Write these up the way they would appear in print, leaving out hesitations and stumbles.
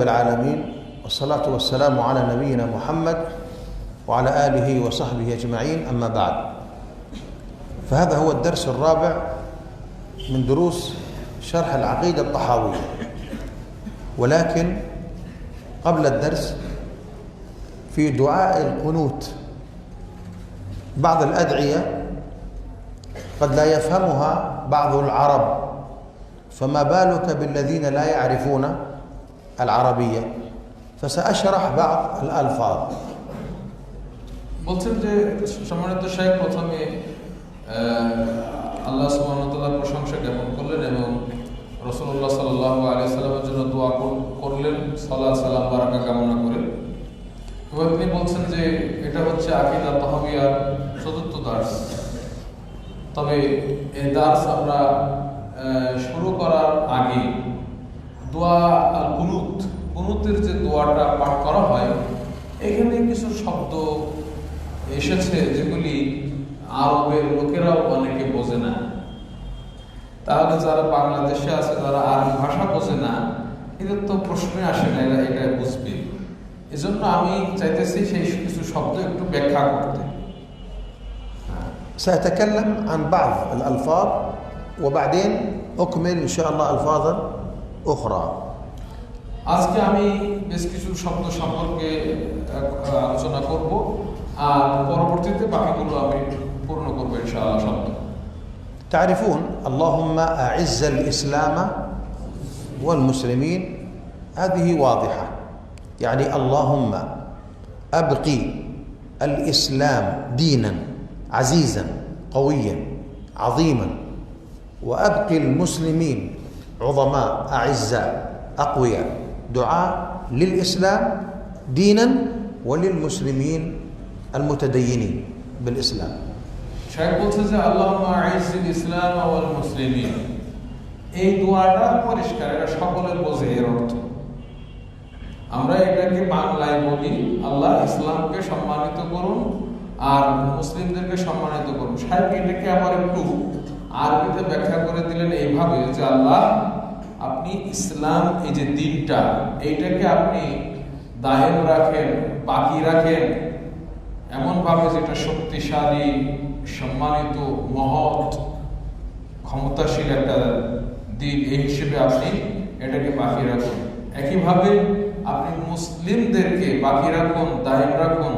رب العالمين والصلاة والسلام على نبينا محمد وعلى آله وصحبه أجمعين، أما بعد، فهذا هو الدرس الرابع من دروس شرح العقيدة الطحاوية. ولكن قبل الدرس في دعاء القنوت بعض الأدعية قد لا يفهمها بعض العرب، فما بالك بالذين لا يعرفون العربية، فسأشرح بعض الألفاظ. বলছেন যে সম্মানিত শেখ প্রথমে আল্লাহ সুবহানাহু ওয়া তাআলার প্রশংসা জ্ঞাপন করলেন এবং রাসূলুল্লাহ সাল্লাল্লাহু আলাইহি ওয়াসাল্লামের জন্য দোয়া করলেন, সালাত সালাম বারাকা কামনা করে। এবার তিনি বলছেন যে এটা হচ্ছে আকীদা তাহাওয়িয়ার চতুর্থ দার্স। তবে এই দার্স আমরা শুরু করার আগে দোয়া আল কুনুতের যে দোয়াটা পাঠ করা হয়, এখানে কিছু শব্দ এসেছে যেগুলি আরবের লোকেরাও অনেকে বোঝে না। তাহলে যারা বাংলাদেশে আছে, যারা আরবি ভাষা বোঝে না, এদের তো প্রশ্নই আসে না এরা এটা বুঝবে। এজন্য আমি চাইতেছি সেই কিছু শব্দ একটু ব্যাখ্যা করতে। سأتكلم عن بعض الألفاظ وبعدين أكمل إن شاء الله ألفاظا أخرى. আজকে আমি বেশ কিছু শব্দ সম্পর্কে আলোচনা করব, আর পরবর্তীতে বাকিগুলো আমি পূর্ণ করব ইনশাআল্লাহ শব্দ। تعرفون اللهم أعز الإسلام والمسلمين، هذه واضحة، يعني اللهم أبقي الإسلام دينا عزيزا قويا عظيما، وأبقي المسلمين عظماء أعزاء أقوياء. دعاء للإسلام دينا وللمسلمين المتدينين بالإسلام. শেখ বলছে যে আল্লাহুম্মা আইজ্জিল ইসলাম ওয়াল মুসলিমিন, এই দোয়াটা পরিষ্কার, এটা সকলের বোঝে এর অর্থ। আমরা এটাকে বাংলায় বলি আল্লাহ ইসলামকে সম্মানিত করুন আর মুসলিমদেরকে সম্মানিত করুন। শেখ এটাকে আবার একটু আরবিতে ব্যাখ্যা করে দিলেন এইভাবে যে আল্লাহ আপনি ইসলাম, এই যে দিনটা, এইটাকে আপনি দায়েম রাখেন, বাকি রাখেন এমন ভাবে যেটা শক্তিশালী, সম্মানিত, মহৎ, ক্ষমতাশীল একটা দিন, এই হিসেবে আপনি এটাকে বাকি রাখুন। একইভাবে আপনি মুসলিমদেরকে বাকি রাখুন, দায়েম রাখুন,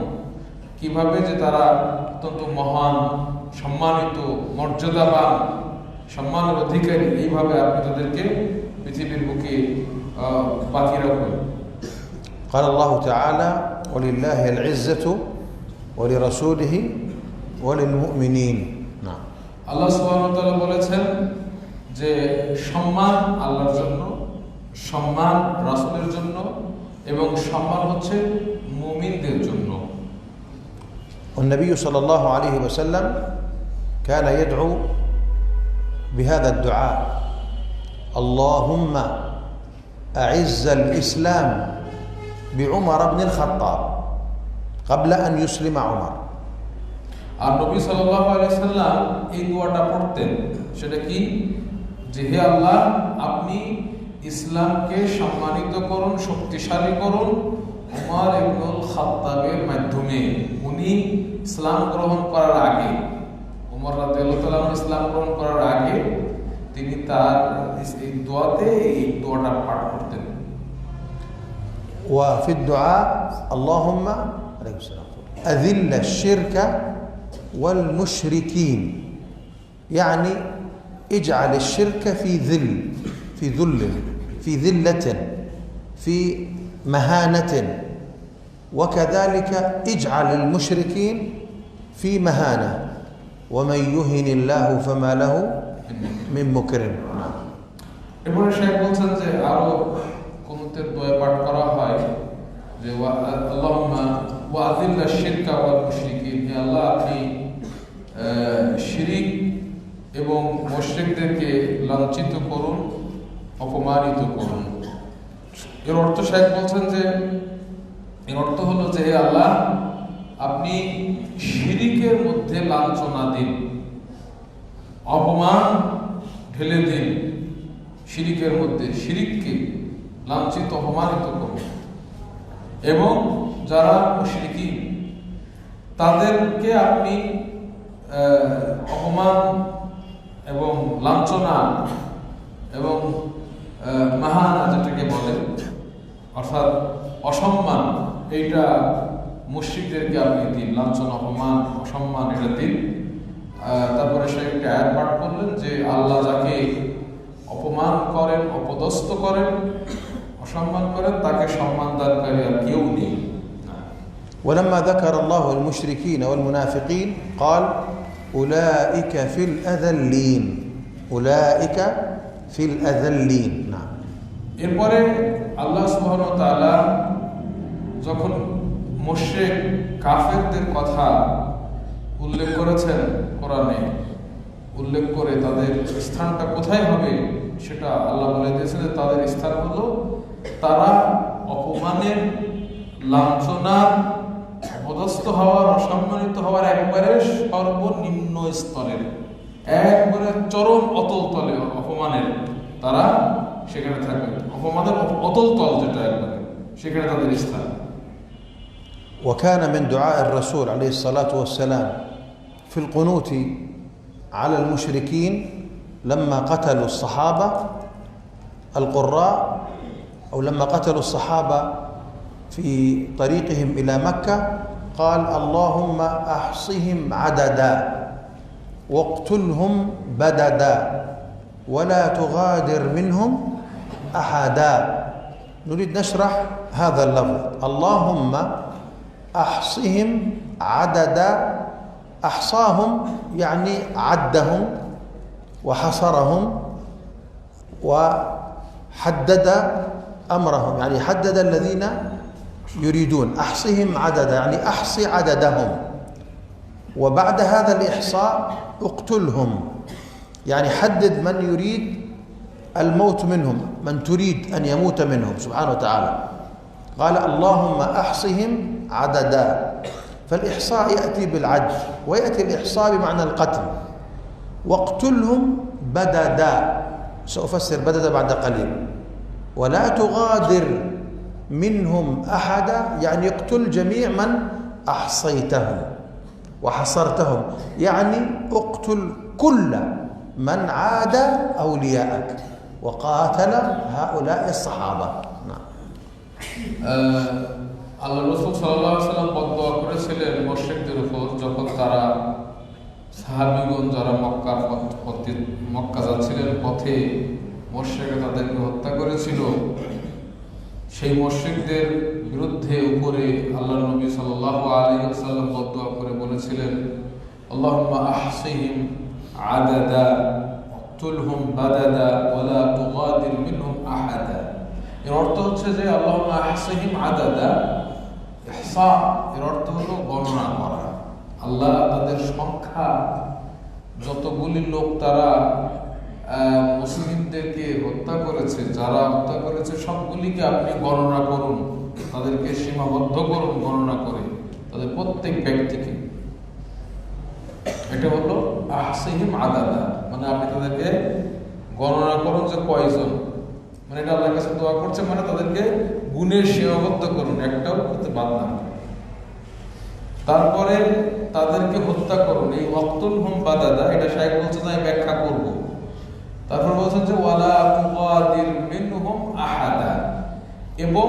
কিভাবে যে তারা অত্যন্ত মহান, সম্মানিত, মর্যাদাবান, সম্মানের অধিকারী, এইভাবে আপনি তাদেরকে পৃথিবীর বুকে বাকি রাখুন। قال الله تعالى ولله العزة ولرسوله وللمؤمنين. نعم. আল্লাহ সুবহানাহু ওয়া তাআলা বলেছেন যে সম্মান আল্লাহর জন্য, সম্মান রাসূলের জন্য, এবং সম্মান হচ্ছে মুমিনদের জন্য। والنبي صلى الله عليه وسلم كان يدعو بهذا الدعاء: اللهم أعز الإسلام بعمر بن الخطاب قبل أن يسلم عمر. আর নবী সাল্লাল্লাহু আলাইহি সাল্লাম এই দোয়াটা পড়তেন, সেটা কি? যে হে আল্লাহ, আপনি ইসলামকে সম্মানিত করুন, শক্তিশালী করুন উমর ইবনুল খাত্তাবের মাধ্যমে। উনি ইসলাম গ্রহণ করার আগে, উমর রাদিয়াল্লাহু তাআলা ইসলাম গ্রহণ করার আগে তিনি তার এই দোয়াতে এই দোয়াটা পাঠ করতেন। وفي الدعاء اللهم عليه السلام أذل الشرك والمشركين، يعني اجعل الشرك في ذل، في ذل، في ذلة، في مهانة، وكذلك اجعل المشركين في مهانة، ومن يهن الله فما له من مكرم. এবারে শেখ বলছেন যে আরো কুনুতের দোয়া পাঠ করা হয় যে আল্লাহুম্মা ওয়াযিল্লা শিরকা ওয়াল মুশরিকিন, হে আল্লাহ আপনি শিরিক এবং মুশরিকদেরকে লাঞ্ছিত করুন, অপমানিত করুন। এর অর্থ শেখ বলছেন যে এর অর্থ হলো যে হে আল্লাহ আপনি শিরিকের মধ্যে লাঞ্ছনা দিন, অপমান ঢেলে দিন শিরিকের মধ্যে, শিরিককে লাঞ্ছিত অপমানিত করব। এবং যারা মুশরিকিন তাদেরকে আপনি অপমান এবং লাঞ্ছনা এবং মাহানা যেটাকে বলেন, অর্থাৎ অসম্মান, এইটা মুশরিকদেরকে আপনি দিন, লাঞ্ছনা, অপমান, অসম্মান এটা দিন। তারপরে সে একটা আয়াত পাঠ করলেন যে আল্লাহ যাকে অপমান করেন, অপদস্থ করেন, অসম্মান করেন, তাকে সম্মান দানকারী আর কেউ নেই। ولما ذكر الله المشركين والمنافقين قال أولئك في الأذلين أولئك في الأذلين نعم. এরপরে আল্লাহ সুবহানাহু ওয়া তাআলা যখন মুশরিক কাফেরদের কথা উল্লেখ করেছেন, কোরআনে উল্লেখ করে তাদের স্থানটা কোথায় হবে সেটা আল্লাহ বলে দিয়েছেন। তাদের স্থান হলো তারা অপমানের, লাঞ্ছনার, অপদস্থ হওয়ার, অসম্মানিত হওয়ার একবারে সর্বনিম্ন স্তরের, একবারে চরম অতল তলে অপমানের তারা সেখানে থাকবে। অপমানের অতল তল যেটা একবারে, সেখানে তাদের স্থান। وكان من دعاء الرسول عليه الصلاة والسلام في القنوت على المشركين لما قتلوا الصحابة القراء، أو لما قتلوا الصحابة في طريقهم إلى مكة، قال اللهم أحصهم عددا واقتلهم بددا ولا تغادر منهم أحدا. نريد نشرح هذا اللفظ، اللهم أحصهم عددا. أحصاهم يعني عدهم وحصرهم وحدد أمرهم، يعني حدد الذين يريدون. أحصهم عددا يعني أحصي عددهم، وبعد هذا الإحصاء اقتلهم، يعني حدد من يريد الموت منهم، من تريد أن يموت منهم سبحانه وتعالى. قال اللهم أحصهم عددا. فالإحصاء يأتي بالعد، ويأتي الإحصاء بمعنى القتل. واقتلهم بددا، سأفسر بددا بعد قليل. ولا تغادر منهم أحدا، يعني اقتل جميع من أحصيتهم وحصرتهم، يعني اقتل كل من عاد أولياءك وقاتل هؤلاء الصحابة. نعم. আল্লাহ রাসূল সাল্লাল্লাহু আলাইহি ওয়াসাল্লাম বদদুয়া করেছিলেন মুশরিকদের উপর, যখন তারা সাহাবীগণ যারা মক্কা যাচ্ছিলেন, পথে মুশরিকরা তাদেরকে হত্যা করেছিল। সেই মুশরিকদের বিরুদ্ধে উপরে আল্লাহর নবী সাল্লাল্লাহু আলাইহি ওয়াসাল্লাম বদদুয়া করে বলেছিলেন আল্লাহুম্মা আহসিহিম আদাদা ওয়াকতুলহুম বাদাদা ওয়ালা তুগাদির মিনহুম আহাদা। এর অর্থ হচ্ছে যে আল্লাহুম্মা আহসিহিম আদাদা, ইহসা এর অর্থ হলো গণনা করা। আল্লাহ তাদের সংখ্যা, যতগুলি লোক তারা মুসলিমদেরকে হত্যা করেছে, যারা হত্যা করেছে সবগুলিকে আপনি গণনা করুন, তাদেরকে সীমাবদ্ধ করুন গণনা করে, তাদের প্রত্যেক ব্যক্তিকে। এটা হলো আহসিহিম আদাদা, মানে আপনি তাদেরকে গণনা করুন যে কয়জন, মানে এটা আল্লাহর কাছে দোয়া করছে, মানে তাদেরকে গুণে সীমাবদ্ধ করুন, একটাও করতে বাদ না। তারপরে তাদেরকে হত্যা করুন। এই ওয়াকতুলহুম বাদাদা, এটা শাইখ বলছে যে আমি ব্যাখ্যা করব। তারপর বলছেন যে ওয়ালা তুগাদির মিনহুম আহাদা, এবং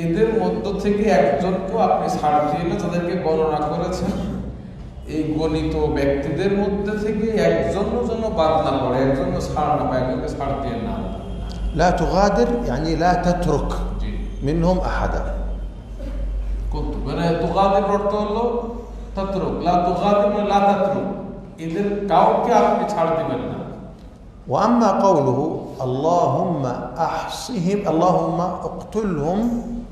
এদের মধ্য থেকে একজনকেও আপনি ছাড় দিয়ে না, তাদেরকে গণনা করেছেন, এই গণিত ব্যক্তিদের মধ্যে থেকে একজনও যেন বাদ না পড়ে, একজনও ছাড় না পায়, একজনকে ছাড় দিয়ে না। لا تغادر يعني لا تترك منهم أحدا. মানে তুগাদির অর্থ হলো তাতরুক, লা তুগাদির মানে লা তাতরুক, এদের কাউকে আপনি ছাড় দিবেন না। وأما قوله اللهم أحصهم، اللهم اقتلهم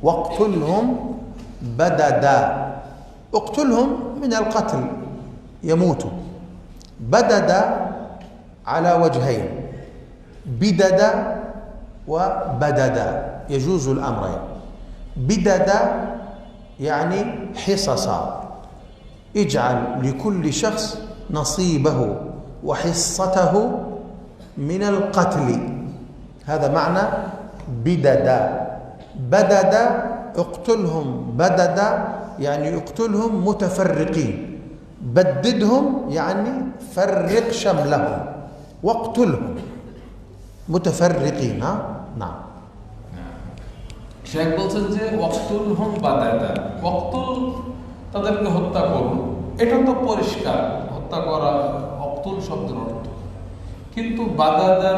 واقتلهم بددا. اقتلهم من القتل يموتوا. بددا على وجهين، بددا وبددا، يجوز الأمرين. بددا يعني حصصا، اجعل لكل شخص نصيبه وحصته من القتل، هذا معنى بددا بددا اقتلهم بددا يعني اقتلهم متفرقين بددهم يعني فرق شملهم واقتلهم متفرقين نعم শেখ বলছেন যে ওয়াক্তুল হুম বাদাদা ওয়াক্তুল তাদেরকে হত্যা করুন এটা তো পরিষ্কার হত্যা করা ওয়াক্তুল শব্দের অর্থ কিন্তু বাদাদা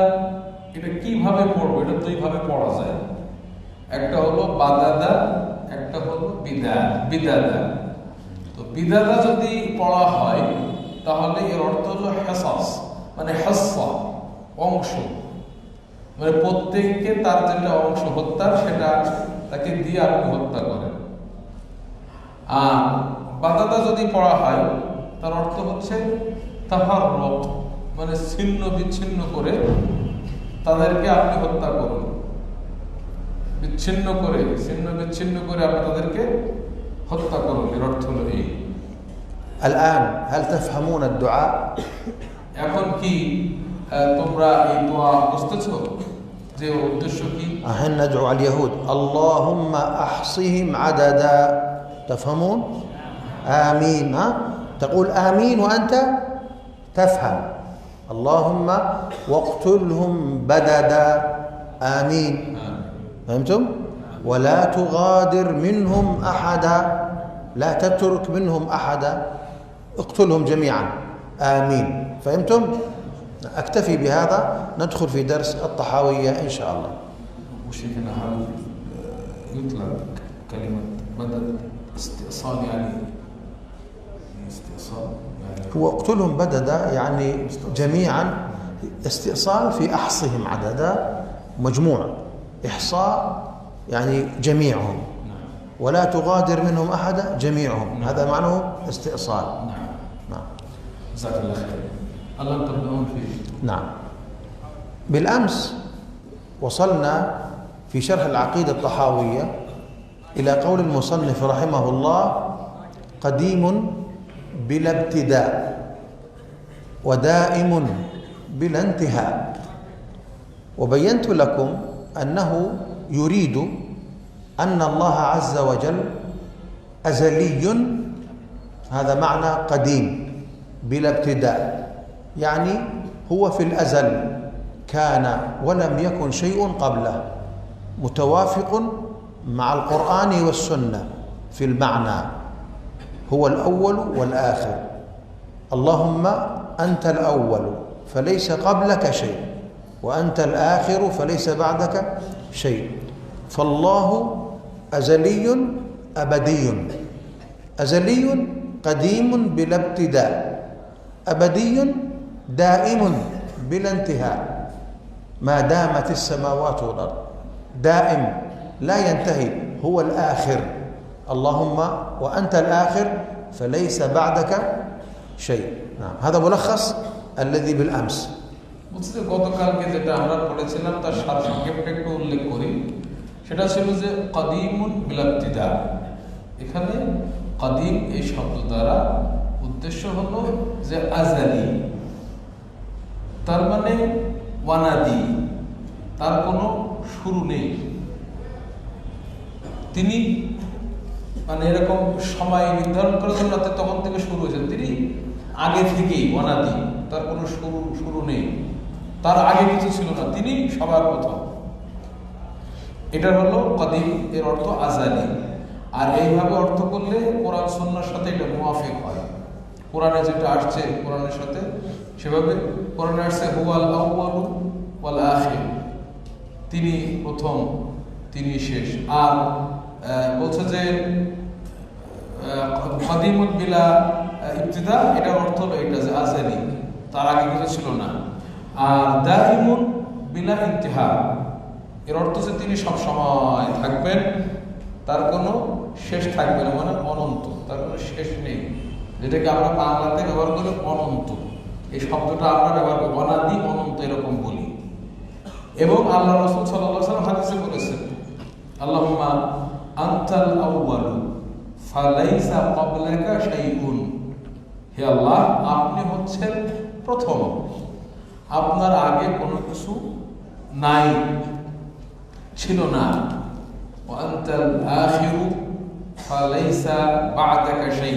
এটা কিভাবে পড়বো এটা দুইভাবে পড়া যায় একটা হলো বাদাদা একটা হলো বিদাদা তো বিদাদা যদি পড়া হয় তাহলে এর অর্থ হলো হেসাস মানে হেসা অংশ মানে প্রত্যেককে তার যেটা অংশ হত্যার সেটা তাকে দিয়ে আপনি হত্যা করেন আর বাদাদা যদি পড়া হয় তার অর্থ হচ্ছে তাহার রব মানে ছিন্ন বিচ্ছিন্ন করে তাদেরকে আপনি হত্যা করুন বিচ্ছিন্ন করে আপনি তাদেরকে হত্যা করুন এর অর্থ হলো এই الآن هل تفهمون الدعاء؟ এখন কি তোমরা এই দোয়া বুঝতেছো যে উদ্দেশ্য কি الحين ندعو على اليهود اللهم احصهم عددا تفهمون آمين تقول آمين وأنت تفهم اللهم واقتلهم بددا آمين فهمتم؟ ولا تغادر منهم أحدا لا تترك منهم أحدا اقتلهم جميعا آمين فهمتم؟ أكتفي بهذا ندخل في درس الطحاوية إن شاء الله وشيخنا هل يطلق كلمة بدد استئصال يعني استئصال هو اقتلهم بددا يعني جميعا استئصال في أحصهم عددا مجموع إحصاء يعني جميعهم ولا تغادر منهم أحدا جميعهم هذا معناه استئصال نعم جزاك الله خير الله تبدأون فيه نعم بالأمس وصلنا في شرح العقيدة الطحاوية إلى قول المصنف رحمه الله قديم بلا ابتداء ودائم بلا انتهاء وبينت لكم أنه يريد أن الله عز وجل أزلي هذا معنى قديم بلا ابتداء يعني هو في الأزل كان ولم يكن شيء قبله متوافق مع القرآن والسنة في المعنى هو الأول والآخر اللهم أنت الأول فليس قبلك شيء وأنت الآخر فليس بعدك شيء فالله أزلي أبدي أزلي قديم بلا ابتداء أبدي دائم بلا انتهاء ما دامت السماوات والأرض دائم لا ينتهي هو الآخر اللهم وأنت الآخر فليس بعدك شيء نعم هذا ملخص الذي بالأمس বুঝতে গতকালকে যেটা আমরা পড়েছিলাম তার সারসংক্ষেপটা একটু উল্লেখ করি সেটা ছিল যে কদিমুন বিলা ইবতিদা এখানে কদিম এই শব্দ দ্বারা উদ্দেশ্য হলো যে আজালি তার মানে ওয়ানাদি তার কোনো শুরু নেই তিনি মানে এরকম সময় নির্ধারণ করার জন্য তখন থেকে শুরু হয়েছে তিনি আগে থেকেই ওয়ানাদি তার কোনো শুরু নেই তার আগে কিছু ছিল না তিনি সবার প্রথম এটা হলো কদিম এর অর্থ আজালি আর এইভাবে অর্থ করলে কোরআন সুন্নাহর সাথে এটা মুওয়াফিক হয় কোরআনে যেটা আসছে কোরআনের সাথে সেভাবে কোরআনে আসছে হুয়াল আউয়ালু ওয়াল আখির তিনি প্রথম তিনি শেষ আর বলছে যে কদিমুন বিলা ইবতিদা এটার অর্থ হলো এটা যে আজালি তার আগে কিছু ছিল না আর দাইমুন বিলা ইন্তিহা এর অর্থ যে তিনি সব সময় থাকবেন তার কোনো শেষ থাকবে না মানে অনন্ত তার কোনো শেষ নেই যেটাকে আমরা বাংলাতে ব্যবহার করি অনন্ত এই শব্দটা আমরা ব্যবহার করি অনাদি অনন্ত এরকম বলি এবং আল্লাহ রাসূল সাল্লাল্লাহু আলাইহি ওয়াসাল্লাম হাদিসে বলেছেন আল্লাহুম্মা আনতাল আউয়ালু ফালাইসা ক্বাবলাকা শাইউন হে আল্লাহ আপনি হচ্ছেন প্রথম আপনার আগে কোনো কিছু নাই ছিল না। ওয়া আনতাল আখিরু ফালাইসা বা'দাকা শাই,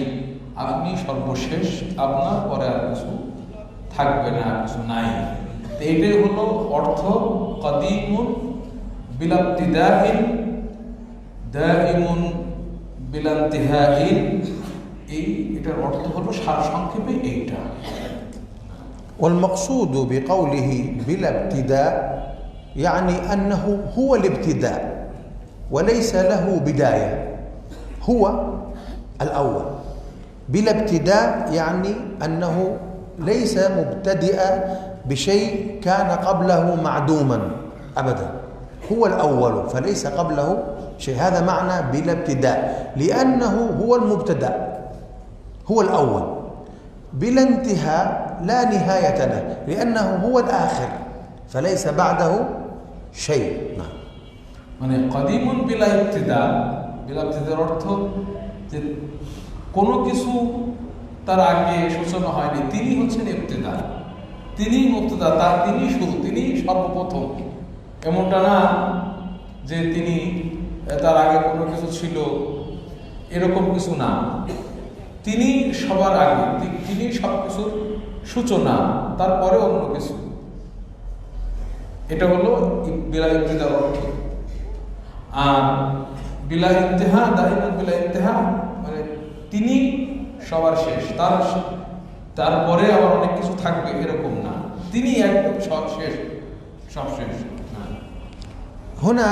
আপনি সর্বশেষ, আপনার পরে আর কিছু থাকবে না, কিছু নাই। তো এটাই হলো অর্থ কদিমুন বিলা ইবতিদাইন দাইমুন বিলা ইনতিহাইন। এটার অর্থ হলো সারসংক্ষেপে এইটা। والمقصود بقوله بلا ابتداء يعني أنه هو الابتداء وليس له بداية، هو الأول. بلا ابتداء يعني أنه ليس مبتدئا بشيء كان قبله معدوما أبدا، هو الأول فليس قبله شيء. هذا معنى بلا ابتداء، لأنه هو المبتدأ، هو الأول. بلا انتهاء لا نهاية له، لأنه هو الآخر فليس بعده شيء. نعم. মানে কদিমুন বিলা ইবতিদা, বিলা ইবতিদার অর্থ যে কোনো কিছু তার আগে সূচনা হয়নি, তিনি হচ্ছেন ইবতিদা, তিনি মুবতাদা, তার তিনি শুরু, তিনি সর্বপ্রথম। এমনটা না যে তিনি তার আগে কোনো কিছু ছিল, এরকম কিছু না। তিনি সবার আগে, তিনি সবকিছুর সূচনা, তারপরে অন্য কিছু। এটা হলো বিলা ইবতিদার অর্থ। আর বিলা ইন্তেহা, দাইমুন বিলা ইন্তেহা মানে তিনি সবার শেষ, তারপরে আবার অনেক কিছু থাকবে এরকম না, তিনি একদম সব শেষ, সব শেষ। هنا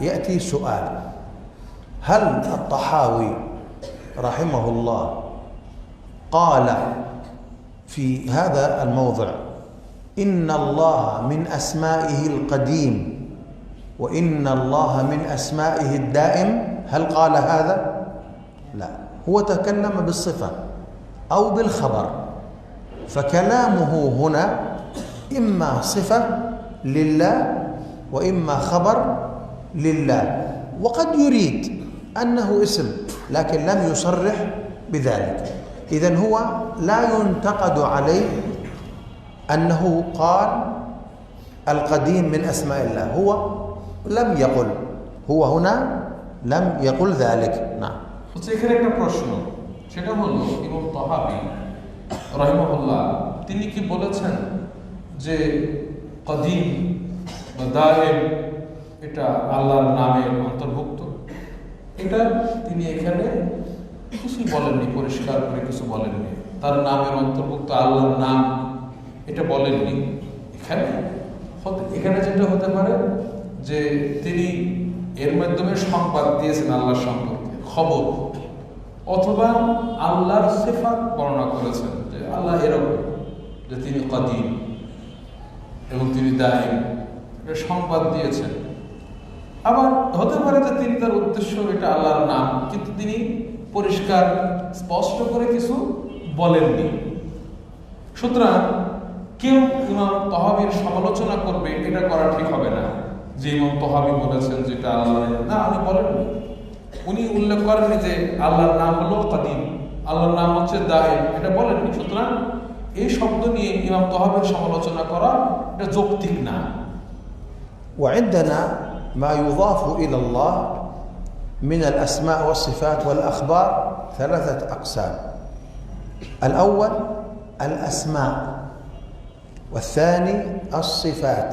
يأتي سؤال: هل الطحاوي رحمه الله قال في هذا الموضع إن الله من أسمائه القديم وإن الله من أسمائه الدائم؟ هل قال هذا؟ لا، هو تكلم بالصفة أو بالخبر، فكلامه هنا إما صفة لله وإما خبر لله، وقد يريد أنه اسم لكن لم يصرح بذلك. إذن هو لا ينتقد عليه أنه قال القديم من أسماء الله، هو لم يقل، هو هنا لم يقل ذلك. نعم. এখানে একটা প্রশ্ন, সেটা হলো ইমাম তাহাবী রাহিমাহুল্লাহ তিনি কি বলেছেন যে কদিম বা দায়েম এটা আল্লাহর নামের অন্তর্ভুক্ত? এটা তিনি এখানে কিছুই বলেননি, পরিষ্কার করে কিছু বলেননি। তার নামের অন্তর্ভুক্ত আল্লাহর নাম এটা বলেননি। এখানে যেটা হতে পারে যে তিনি এর মাধ্যমে সংবাদ দিয়েছেন আল্লাহর সম্পর্কে, খবর, অথবা আল্লাহর সিফাত বর্ণনা করেছেন যে আল্লাহ এরকম, যে তিনি কদিম এবং তিনি দায়ী, সংবাদ দিয়েছেন। আবার হতে পারে যে তিনি তার উদ্দেশ্য এটা আল্লাহর নাম, কিন্তু তিনি পরিষ্কার স্পষ্ট করে কিছু বলেননি। সুতরাং কেউ ইমাম তাহাবীর সমালোচনা করবে, এটা করা ঠিক হবে না যে ইমাম তাহাবী বলেছেন যেটা আল্লাহর না, উনি বলেননি। উনি উল্লেখ করেননি যে আল্লাহর নাম হলো কাদিম, আল্লাহর নাম হচ্ছে দায়েম, এটা বলেননি। সুতরাং এই শব্দ নিয়ে ইমাম তাহাবীর সমালোচনা করা এটা যৌক্তিক না। وعندنا ما يضاف إلى الله من الأسماء والصفات والأخبار ثلاثة أقسام: الأول الأسماء، والثاني الصفات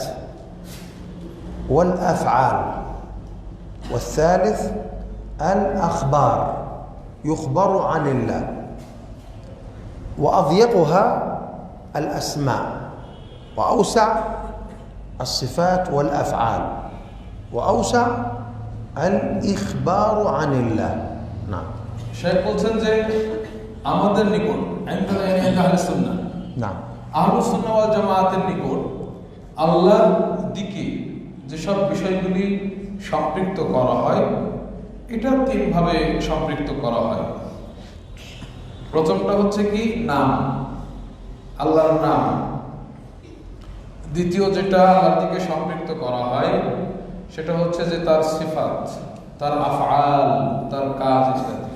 والأفعال، والثالث الأخبار، يخبر عن الله. وأضيقها الأسماء، وأوسع الصفات والأفعال، وأوسع الإخبار عن الله. نعم. শেখ বলছেন যে আমাদের নিকট আহলুস সুন্নাহ, نعم، আহলুস সুন্নাহ ওয়াল জামাতের নিকট আল্লাহর দিকে যেসব বিষয়গুলি সম্পৃক্ত করা হয়, এটা তিন ভাবে সম্পৃক্ত করা হয়। প্রথমটা হচ্ছে কি নাম, আল্লাহর নাম। দ্বিতীয় যেটা আল্লাহর দিকে সম্পৃক্ত করা হয় সেটা হচ্ছে যে তার সিফাত, তার আফআল, তার কাজ ইত্যাদি।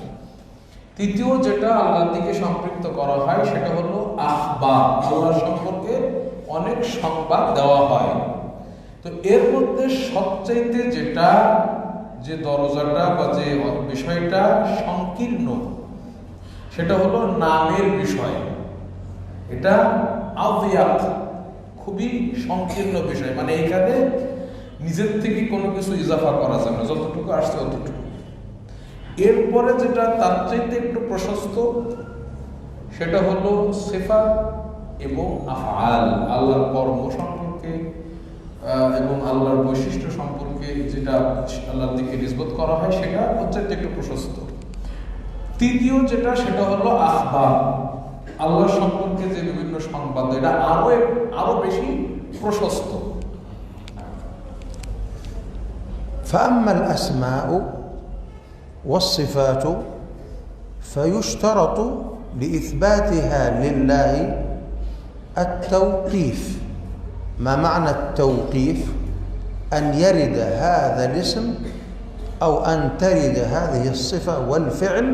তৃতীয় যেটা আল্লাহর দিকে সম্পৃক্ত করা হয় সেটা হলো আখবার, আল্লাহর সম্পর্কে অনেক সংবাদ দেওয়া হয়। তো তো এর মধ্যে সবচাইতে যেটা যে দরজাটা বা যে বিষয়টা সংকীর্ণ সেটা হলো নামের বিষয়। এটা আযিয়াত, খুবই সংকীর্ণ বিষয়। মানে এখানে নিজের থেকে কোনো কিছু ইজাফা করা যাবে না, যতটুকু আসছে ততটুকু। এরপরে যেটা তার চাইতে একটু প্রশস্ত সেটা হলো সিফাত এবং আফআল, আল্লাহর কর্ম সম্পর্কে এবং আল্লাহর বৈশিষ্ট্য সম্পর্কে যেটা আল্লাহর দিকে নিসবত করা হয় সেটা হচ্ছে একটু প্রশস্ত। তৃতীয় যেটা সেটা হলো আখবার, আল্লাহ সম্পর্কে যে বিভিন্ন সংবাদ, এটা আরো বেশি প্রশস্ত। فأما الأسماء والصفات فيشترط لإثباتها لله التوقيف. ما معنى التوقيف؟ أن يرد هذا الاسم أو أن ترد هذه الصفة والفعل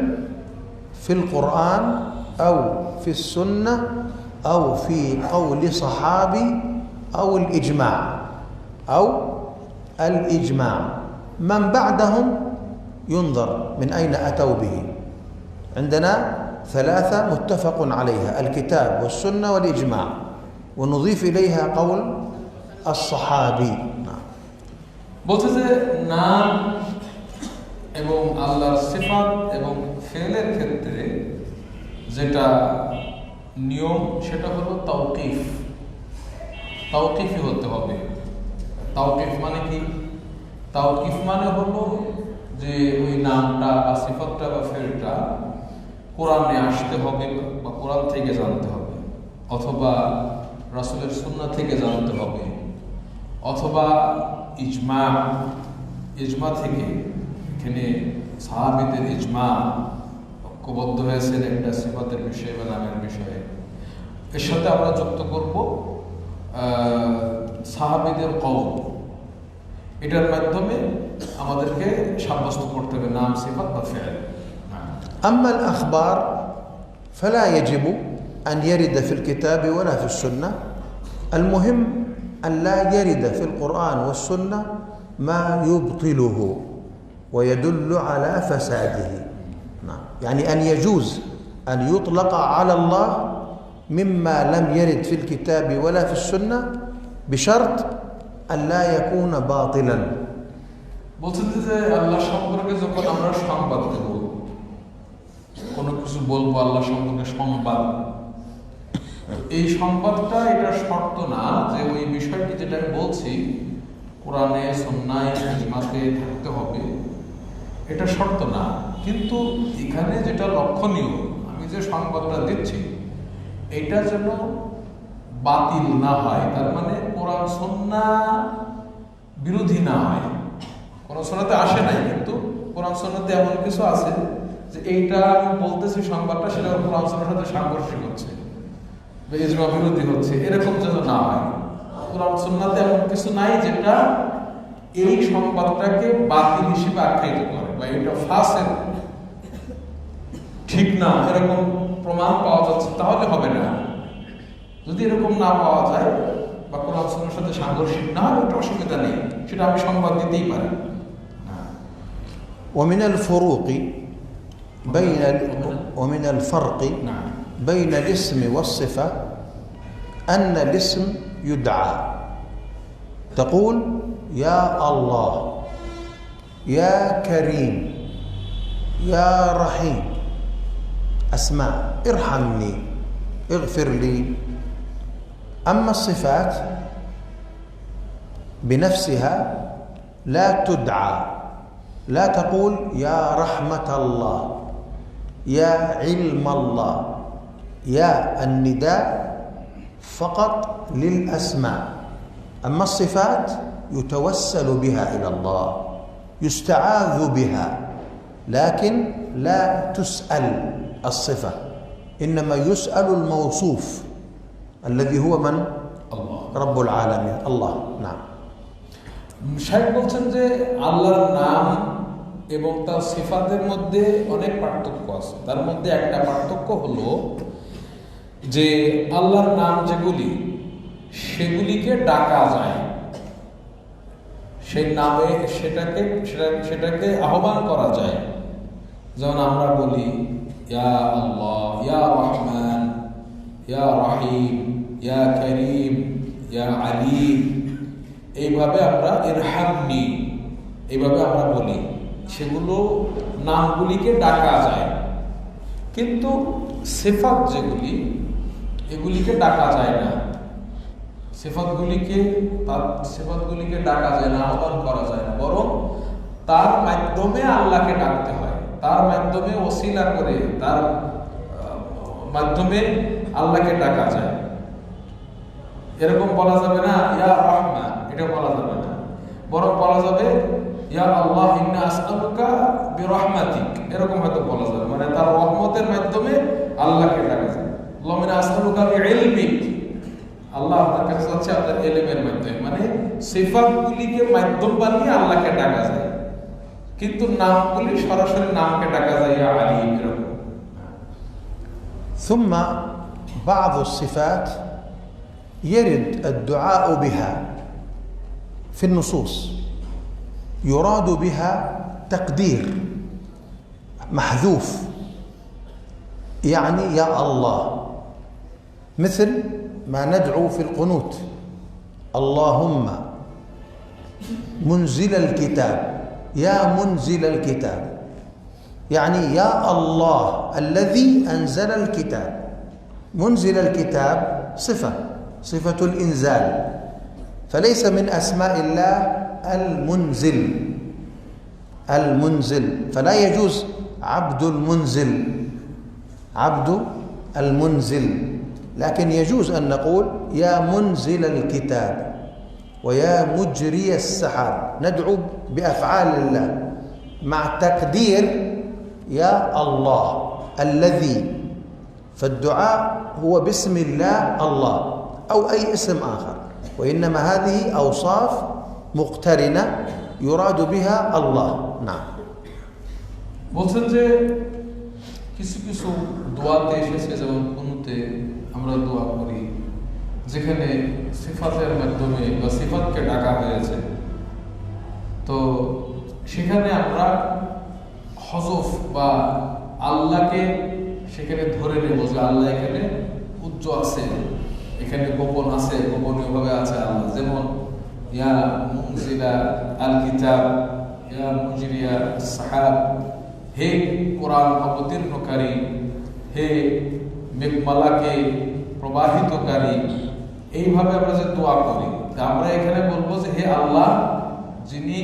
في القرآن أو في السنة أو في قول صحابي أو الإجماع. من بعدهم ينظر من أين أتوا به. عندنا ثلاثة متفق عليها: الكتاب والسنة والإجماع، ونضيف إليها قول الصحابي. বলছে যে নাম এবং আল্লাহর সিফাত এবং ফেলের ক্ষেত্রে যেটা নিয়ম সেটা হলো তাওকিফই হতে হবে। তাওকিফ মানে কি? তাওকিফ মানে হলো যে ওই নামটা বা সিফাতটা বা ফেলটা কোরআনে আসতে হবে বা কোরআন থেকে জানতে হবে, অথবা রাসূলের সুন্নাহ থেকে জানতে হবে, অথবা ইজমা থেকে। এখানে সাহাবীদের ইজমা ঐক্যবদ্ধ হয়েছেন একটা সিফাতের বিষয়ে বা নামের বিষয়ে। এর সাথে আমরা যুক্ত করব সাহাবীদের কওল। এটার মাধ্যমে আমাদেরকে সাব্যস্ত করতে হবে নাম, সিফাত বা ফেল। أما الأخبار فلا يجب أن يرد في الكتاب ولا في السنة. المهم أن لا يرد في القرآن والسنة ما يبطله ويدل على فساده. يعني أن يجوز أن يطلق على الله مما لم يرد في الكتاب ولا في السنة بشرط أن لا يكون باطلا. বলছেন যে আল্লাহ সম্পর্কে যখন আমরা সংবাদ দেব, কোনো কিছু বলবো আল্লাহ সম্পর্কে সংবাদ, এই সংবাদটা এটা শর্ত না যে ওই বিষয়টি যেটা আমি বলছি কোরআনে সুন্নাহয় ইজমাতে থাকতে হবে, এটা শর্ত না। কিন্তু এখানে যেটা লক্ষণীয়, আমি যে সংবাদটা দিচ্ছি এটা যেন বাতিল না হয়, তার মানে কোরআন সুন্নাহ বিরোধী না হয়। কোরআন সুন্নাহতে আসে নাই, কিন্তু কোরআন সুন্নাহতে এমন কিছু আছে যে এইটা আমি বলতেছি সংবাদটা সেটা কোরআন সুন্নাহর সাথে সাংঘর্ষিক হচ্ছে, ইজমা বিরোধী হচ্ছে, এরকম যেন না হয়। কোরআন সুন্নাহতে এমন কিছু নাই যেটা এই সংবাদটাকে বাতিল হিসেবে আখ্যায়িত করে বা এটা ফাসেক, ঠিক না, এরকম প্রমাণ পাওয়া যাচ্ছে, তাহলে হবে না। যদি এরকম না পাওয়া যায় বা কোরআন সুন্নাহর সাথে সাংঘর্ষিক না হয়, এটা অসুবিধা নেই, সেটা আমি সংবাদ দিতেই পারি। ومن الفروق ومن الفرق بين الاسم والصفة أن الاسم يدعى، تقول يا الله، يا كريم، يا رحيم، أسماء، ارحمني، اغفر لي. أما الصفات بنفسها لا تدعى، لا تقول يا رحمة الله، يا علم الله. يا النداء فقط للأسماء. أما الصفات يتوسل بها إلى الله، يستعاذ بها، لكن لا تسأل الصفة، إنما يسأل الموصوف الذي هو من؟ الله رب العالمين، الله. نعم. শাইখ বলছেন যে আল্লাহর নাম এবং তার সিফাতের মধ্যে অনেক পার্থক্য আছে। তার মধ্যে একটা পার্থক্য হলো যে আল্লাহর নাম যেগুলি সেগুলিকে ডাকা যায়, সেই নামে সেটাকে আহ্বান করা যায়। যেমন আমরা বলি ইয়া আল্লাহ, ইয়া রহমান, ইয়া রহিম, ইয়া করিম, ইয়া আলিম, এইভাবে আমরা ইরহামনি এইভাবে আমরা বলি। সেগুলো নামগুলিকে ডাকা যায়, কিন্তু সিফাত যেগুলি এগুলিকে ডাকা যায় না। সিফাতগুলিকে ডাকা যায় না, আহ্বান করা যায় না, বরং তার মাধ্যমে আল্লাহকে ডাকতে হয়, তার মাধ্যমে ওসিলা করে তার মাধ্যমে আল্লাহকে ডাকা যায়। এরকম বলা যাবে না ইয়া রহমান, এটা বলা যাবে না, বরং বলা যাবে ইয়া আল্লাহ ইন্না আসআলুকা বিরহমাতিক, এরকম হয়তো বলা যাবে, মানে তার রহমতের মাধ্যমে আল্লাহকে ডাকা যায়। আল্লাহ ইন্না আসআলুকা বিইলমিক, আল্লাহ আপনার কাছে চাচ্ছে আপনার ইলমের মাধ্যমে, মানে সিফাতগুলিকে মাধ্যম বানিয়ে আল্লাহকে ডাকা যায়, কিন্তু নামগুলি সরাসরি নামকে ডাকা যায় ইয়া আলিম এরকম। ثم بعض الصفات يرد الدعاء بها في النصوص، يراد بها تقدير محذوف، يعني يا الله، مثل ما ندعو في القنوت اللهم منزل الكتاب، يا منزل الكتاب، يعني يا الله الذي أنزل الكتاب. منزل الكتاب صفة الإنزال، فليس من أسماء الله المنزل، فلا يجوز عبد المنزل، لكن يجوز أن نقول يا منزل الكتاب ويا مجري السحاب، ندعو بأفعال الله مع تقدير يا الله الذي، فالدعاء هو باسم الله الله أو أي اسم آخر، وإنما هذه أوصاف مقترنة يراد بها الله. نعم. বলছেন যে কিছু কিছু দোয়াতে এসেছে, যেমন কুনুতে আমরা দোয়া করি যেখানে সিফাতের মাধ্যমে বা সিফাতকে ডাকা হয়েছে, তো সেখানে আমরা হযফ বা আল্লাহকে সেখানে ধরে নেব যে আল্লাহ এখানে উচ্চ আছে, এখানে গোপন আছে, গোপনীয়ভাবে আছে আল্লাহ। যেমন ইয়া মুনজিলা আল কিতাব, ইয়া মুজরিয়া সাহাব, হে কোরআন অবতীর্ণকারী, হে মেঘমালাকে প্রবাহিতকারী, এইভাবে আমরা যে দোয়া করি, আমরা এখানে বলবো যে হে আল্লাহ যিনি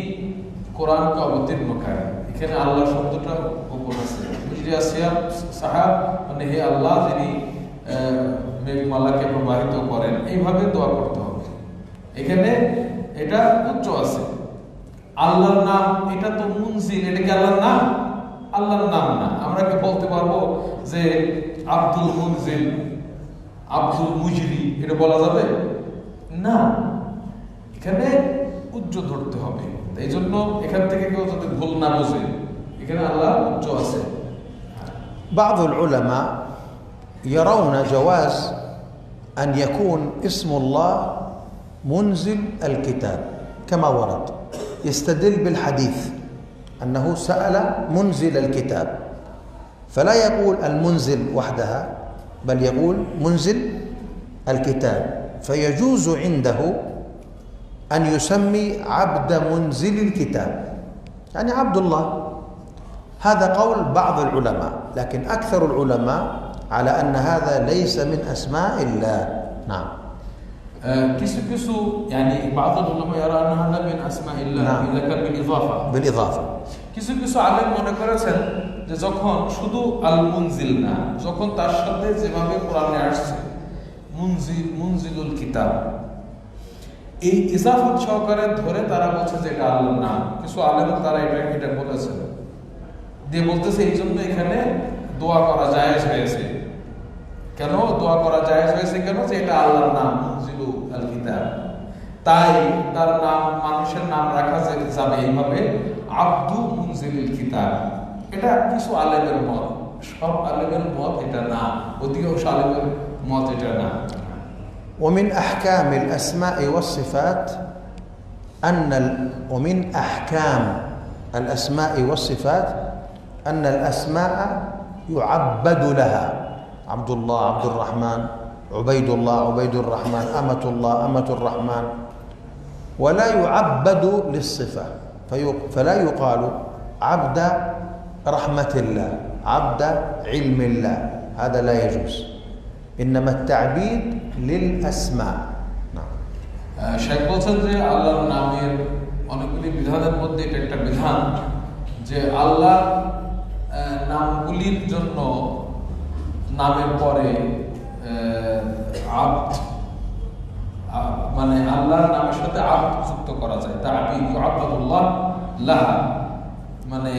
কোরআনকে অবতীর্ণকারী, এখানে আল্লাহ শব্দটা গোপন আছে। মুজরিয়া সাহাব মানে হে আল্লাহ যিনি মেঘমালাকে প্রবাহিত করেন, এইভাবে দোয়া করতে হবে। এখানে এটা উচ্চ আছে। আল্লাহর নাম, এটা তো মুনজিল, এটা কি আল্লাহর নাম? আল্লাহর নাম না। আমরা কি বলতে পারবো যে আব্দুল মুনজিল, আব্দুল মুজরি, এটা বলা যাবে না। এখানে উচ্চ ধরতে হবে। এই জন্য এখান থেকে কেউ যাতে ভুল না বোঝে, এখানে আল্লাহ উচ্চ আছে। بعض العلماء يرون جواز أن يكون اسم الله منزل الكتاب كما ورد، يستدل بالحديث أنه سأل منزل الكتاب، فلا يقول المنزل وحدها بل يقول منزل الكتاب، فيجوز عنده أن يسمي عبد منزل الكتاب، يعني عبد الله. هذا قول بعض العلماء، لكن أكثر العلماء على أن هذا ليس من أسماء الله. نعم. কিছু কিছু يعني بعض العلماء يرى أن هذا من أسماء الله إذا كان بالإضافة. কিছু কিছু আলেম মনে করেছেন যে যখন শুধু আল মুনজিল না, যখন তার সাথে যেভাবে কোরআনে আসছে মুনজিলুল কিতাব, এই ইজাফত সহকারে ধরে তারা বলছে যে এটা আল্লাহর নাম। কিছু আলেম তারা এটা বলেছেন, দিয়ে বলতেছে এই জন্য এখানে দোয়া করা জায়েজ হয়েছে। কেন দোয়া করা জায়েজ হয়েছে? কেন? যে এটা আল্লাহর নাম মুনজিলু আল কিতাব, তাই তার নাম, মানুষের নাম রাখা যাবে এইভাবে আব্দু মুনজিলুল কিতাব। এটা কিছু আলেমের মত, সব আলেমের মত এটা না, অধিকাংশ আলেমের মত এটা না। ومن أحكام الأسماء والصفات ومن أحكام الأسماء والصفات أن الأسماء يعبد لها، عبد الله، عبد الرحمن، عبيد الله، عبيد الرحمن، أمة الله، أمة الرحمن، ولا يعبد للصفة، فلا يقال عبد رحمة الله، عبد علم الله، هذا لا يجوز، إنما التعبيد للأسماء. শেখ বলছেন যে আল্লাহর নামের অনেকগুলি বিধানের মধ্যে এটা একটা বিধান যে আল্লাহর নামগুলির জন্য নামের পরে আব্দ, মানে আল্লাহর নামের সাথে আব্দ যুক্ত করা যায়, তা'বীদ আব্দুল্লাহ লাহা, মানে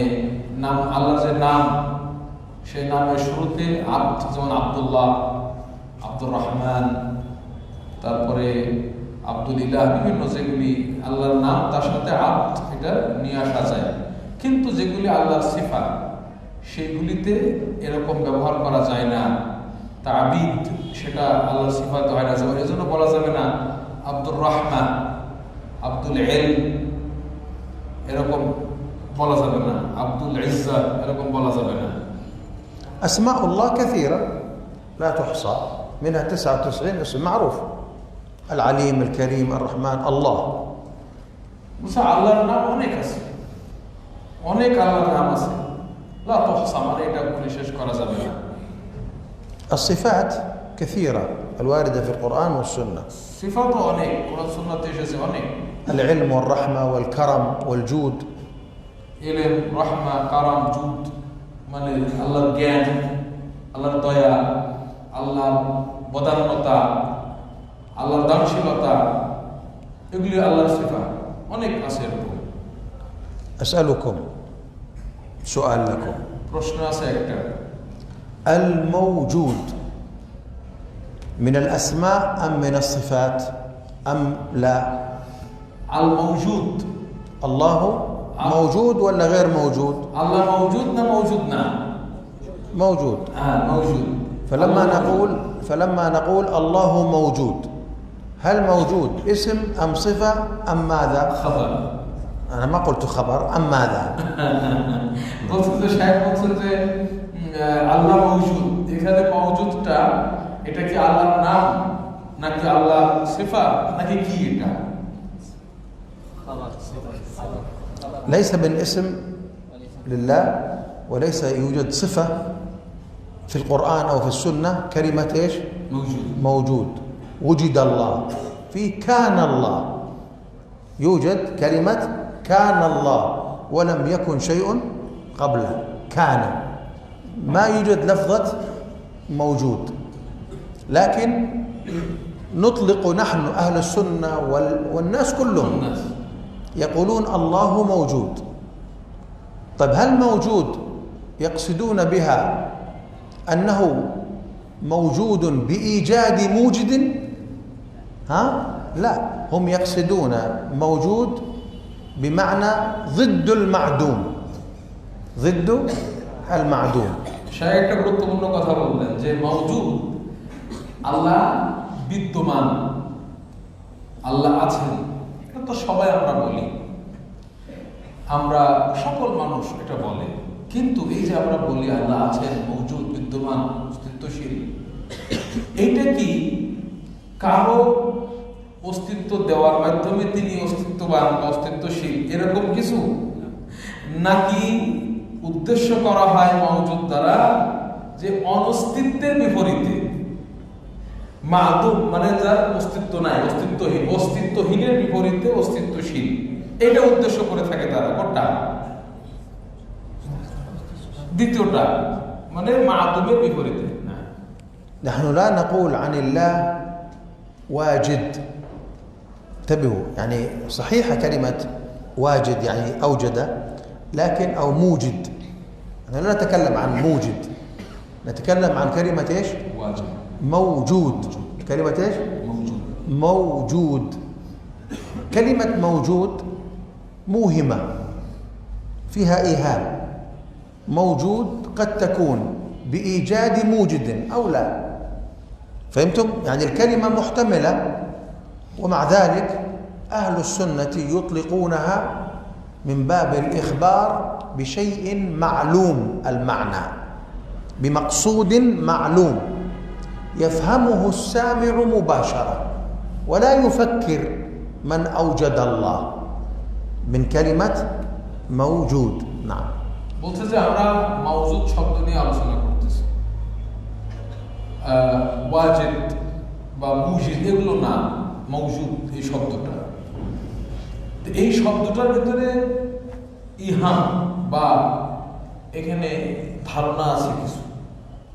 নাম আল্লাহর যে নাম সেই নামের শুরুতে আব্দ, যেমন আব্দুল্লাহ, আব্দুর রহমান, তারপরে আব্দুল ইলাহ, বিভিন্ন যেগুলি আল্লাহর নাম তার সাথে আব্দ এটা নিয়ে আসা যায়। কিন্তু যেগুলি আল্লাহর সিফা সেগুলিতে এরকম ব্যবহার করা যায় না, তা'বীদ সেটা আল্লাহর সিফাত হয় না। যেমন এজন্য বলা যাবে না আব্দুর রহমান, আব্দুল ইলম এরকম বলা যাবে না, আব্দুল ইজ্জা এরকম বলা যাবে না। أسماء الله كثيرة لا تحصى، منها 99 اسم معروف، العليم، الكريم، الرحمن، الله. মুসা আল্লাহর নাম অনেক আছে, অনেক আল্লাহর নাম আছে, লা তুহসা মানে এটা বলে শেষ করা যাবে না। الصفات كثيرة الواردة في القرآن والسنة، صفات অনেক, কোরআন সুন্নাতে এসেছে অনেক। العلم والرحمة والكرم والجود، ইলম, রহমা, কারাম, জুদ মানে আল্লাহর জ্ঞান, আল্লাহর দয়া, আল্লাহর বদান্যতা, আল্লাহর দানশীলতা, এগুলি আল্লাহর সিফা অনেক আছে। এরকম أسألكم سؤال لكم، প্রশ্ন আছে একটা, الموجود من الأسماء أم من الصفات أم لا؟ الموجود الله موجود ولا غير موجود؟ الله موجود نا موجود نا موجود. موجود. فلما نقول الله موجود، هل موجود اسم أم صفة أم ماذا؟ خبر. أنا ما قلت خبر، أم ماذا؟ বলছেন যে শায়েখ বলছেন যে আল্লাহ মওজুদ, এখানে মওজুদটা এটা কি আল্লাহর নাম নাকি আল্লাহ সিফা নাকি কি? এটা ليس من اسم لله، وليس يوجد صفة في القرآن أو في السنة كلمة إيش؟ موجود. وجد الله، في كان الله، يوجد كلمة كان الله ولم يكن شيء قبله، كان، ما يوجد لفظة موجود. لكن نطلق نحن أهل السنة والناس كلهم يقولون الله موجود. طيب هل موجود يقصدون بها أنه موجود بإيجاد موجد؟ لا، هم يقصدون موجود بمعنى ضد المعدوم، ضد المعدوم. শায়েখ একটা গুরুত্বপূর্ণ কথা বললেন যে মওজুদ আল্লাহ বিদ্যমান, আল্লাহ আছেন, এটা তো সবাই আমরা বলি, আমরা সকল মানুষ এটা বলে। কিন্তু এই যে আমরা বলি আল্লাহ আছেন, মওজুদ, বিদ্যমান, অস্তিত্বশীল, এইটা কি কারো অস্তিত্ব দেওয়ার মাধ্যমে তিনি অস্তিত্ববান, অস্তিত্বশীল এরকম কিছু, নাকি উদ্দেশ্য করা হয় মওজুদ দ্বারা যে অনস্তিত্বের বিপরীতে মাদুম মানে যার অস্তিত্ব নাই, অস্তিত্বহীন, অস্তিত্বহীনের বিপরীতে অস্তিত্বশীল, এটা উদ্দেশ্য করে থাকে তারা। কোনটা? দ্বিতীয়টা মানে মাদুমের বিপরীতে। نحن لا نقول عن الله واجد، انتبهوا، يعني صحيحة كلمة واجد يعني أوجد، لكن أو موجد، نحن لا نتكلم عن موجد، نتكلم عن كلمة إيش؟ واجد. موجود. كلمة إيش؟ موجود. موجود. كلمة موجود موهمة، فيها إيهام. موجود قد تكون بإيجاد موجد أو لا، فهمتم؟ يعني الكلمة محتملة، ومع ذلك أهل السنة يطلقونها من باب الإخبار بشيء معلوم المعنى، بمقصود معلوم يفهمه السامع مباشرة، ولا يفكر من أوجد الله من كلمة موجود. نعم. বলতে যে আমরা মাওজুদ শব্দ নিয়ে আলোচনা করতেছি, ওয়াজিদ বা মুজিদ এগুলো না, মওজুদ এই শব্দটা। এই শব্দটার ভিতরে ইহাম বা এখানে ধারণা আছে কিছু,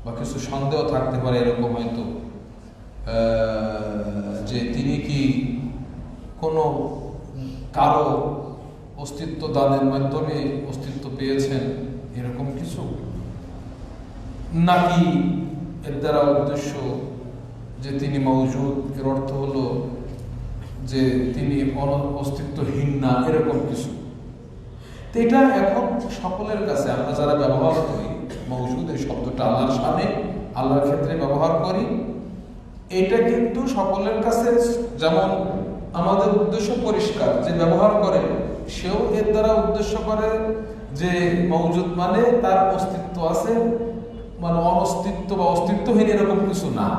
বা কিছু সন্দেহ থাকতে পারে এরকম হয়তো, যে তিনি কি কোনো কারো অস্তিত্ব দানের মাধ্যমে অস্তিত্ব পেয়েছেন এরকম কিছু, নাকি এর দ্বারা উদ্দেশ্য যে তিনি মওজুদ, এর অর্থ হলো যে তিনি অস্তিত্বহীন না, এরকম কিছু। তো এটা এখন সকলের কাছে আমরা যারা ব্যবহার করি মওজুদ এই শব্দটা আল্লাহর শানে, আল্লাহর ক্ষেত্রে ব্যবহার করি, এটা কিন্তু সকলের কাছে যেমন আমাদের উদ্দেশ্য পরিষ্কার, যে ব্যবহার করে সেও এর দ্বারা উদ্দেশ্য করে যে মওজুদ মানে তার অস্তিত্ব আছে, মানে অনস্তিত্ব বা অস্তিত্বহীন এরকম কিছু না।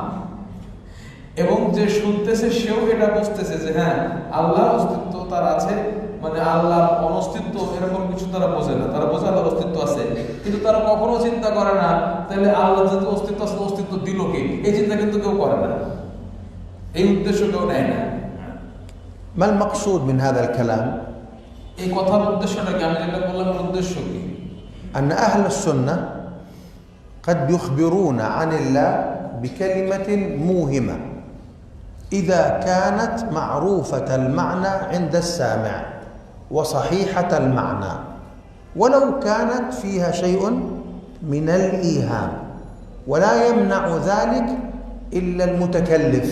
এবং যে শুনতেছে সেও এটা বুঝতেছে যে হ্যাঁ আল্লাহ অস্তিত্ব তার আছে, মানে আল্লাহর অনস্তিত্ব এরকম কিছু তারা বোঝে না। তারা বোঝে আল্লাহর অস্তিত্ব আছে, কিন্তু তারা কখনো চিন্তা করে না তাহলে আল্লাহ যদি অস্তিত্ব আছে, অস্তিত্ব দিল কে, এই চিন্তা কিন্তু কেউ করে না, এই উদ্দেশ্য কেউ নেয় না। ما المقصود من هذا الكلام؟ এই কথার উদ্দেশ্যটা কি? আমি যেটা বললাম উদ্দেশ্য কি? أن أهل السنة قد يخبرون عن الله بكلمة موهمة إذا كانت معروفة المعنى عند السامع وصحيحة المعنى، ولو كانت فيها شيء من الإيهام، ولا يمنع ذلك إلا المتكلف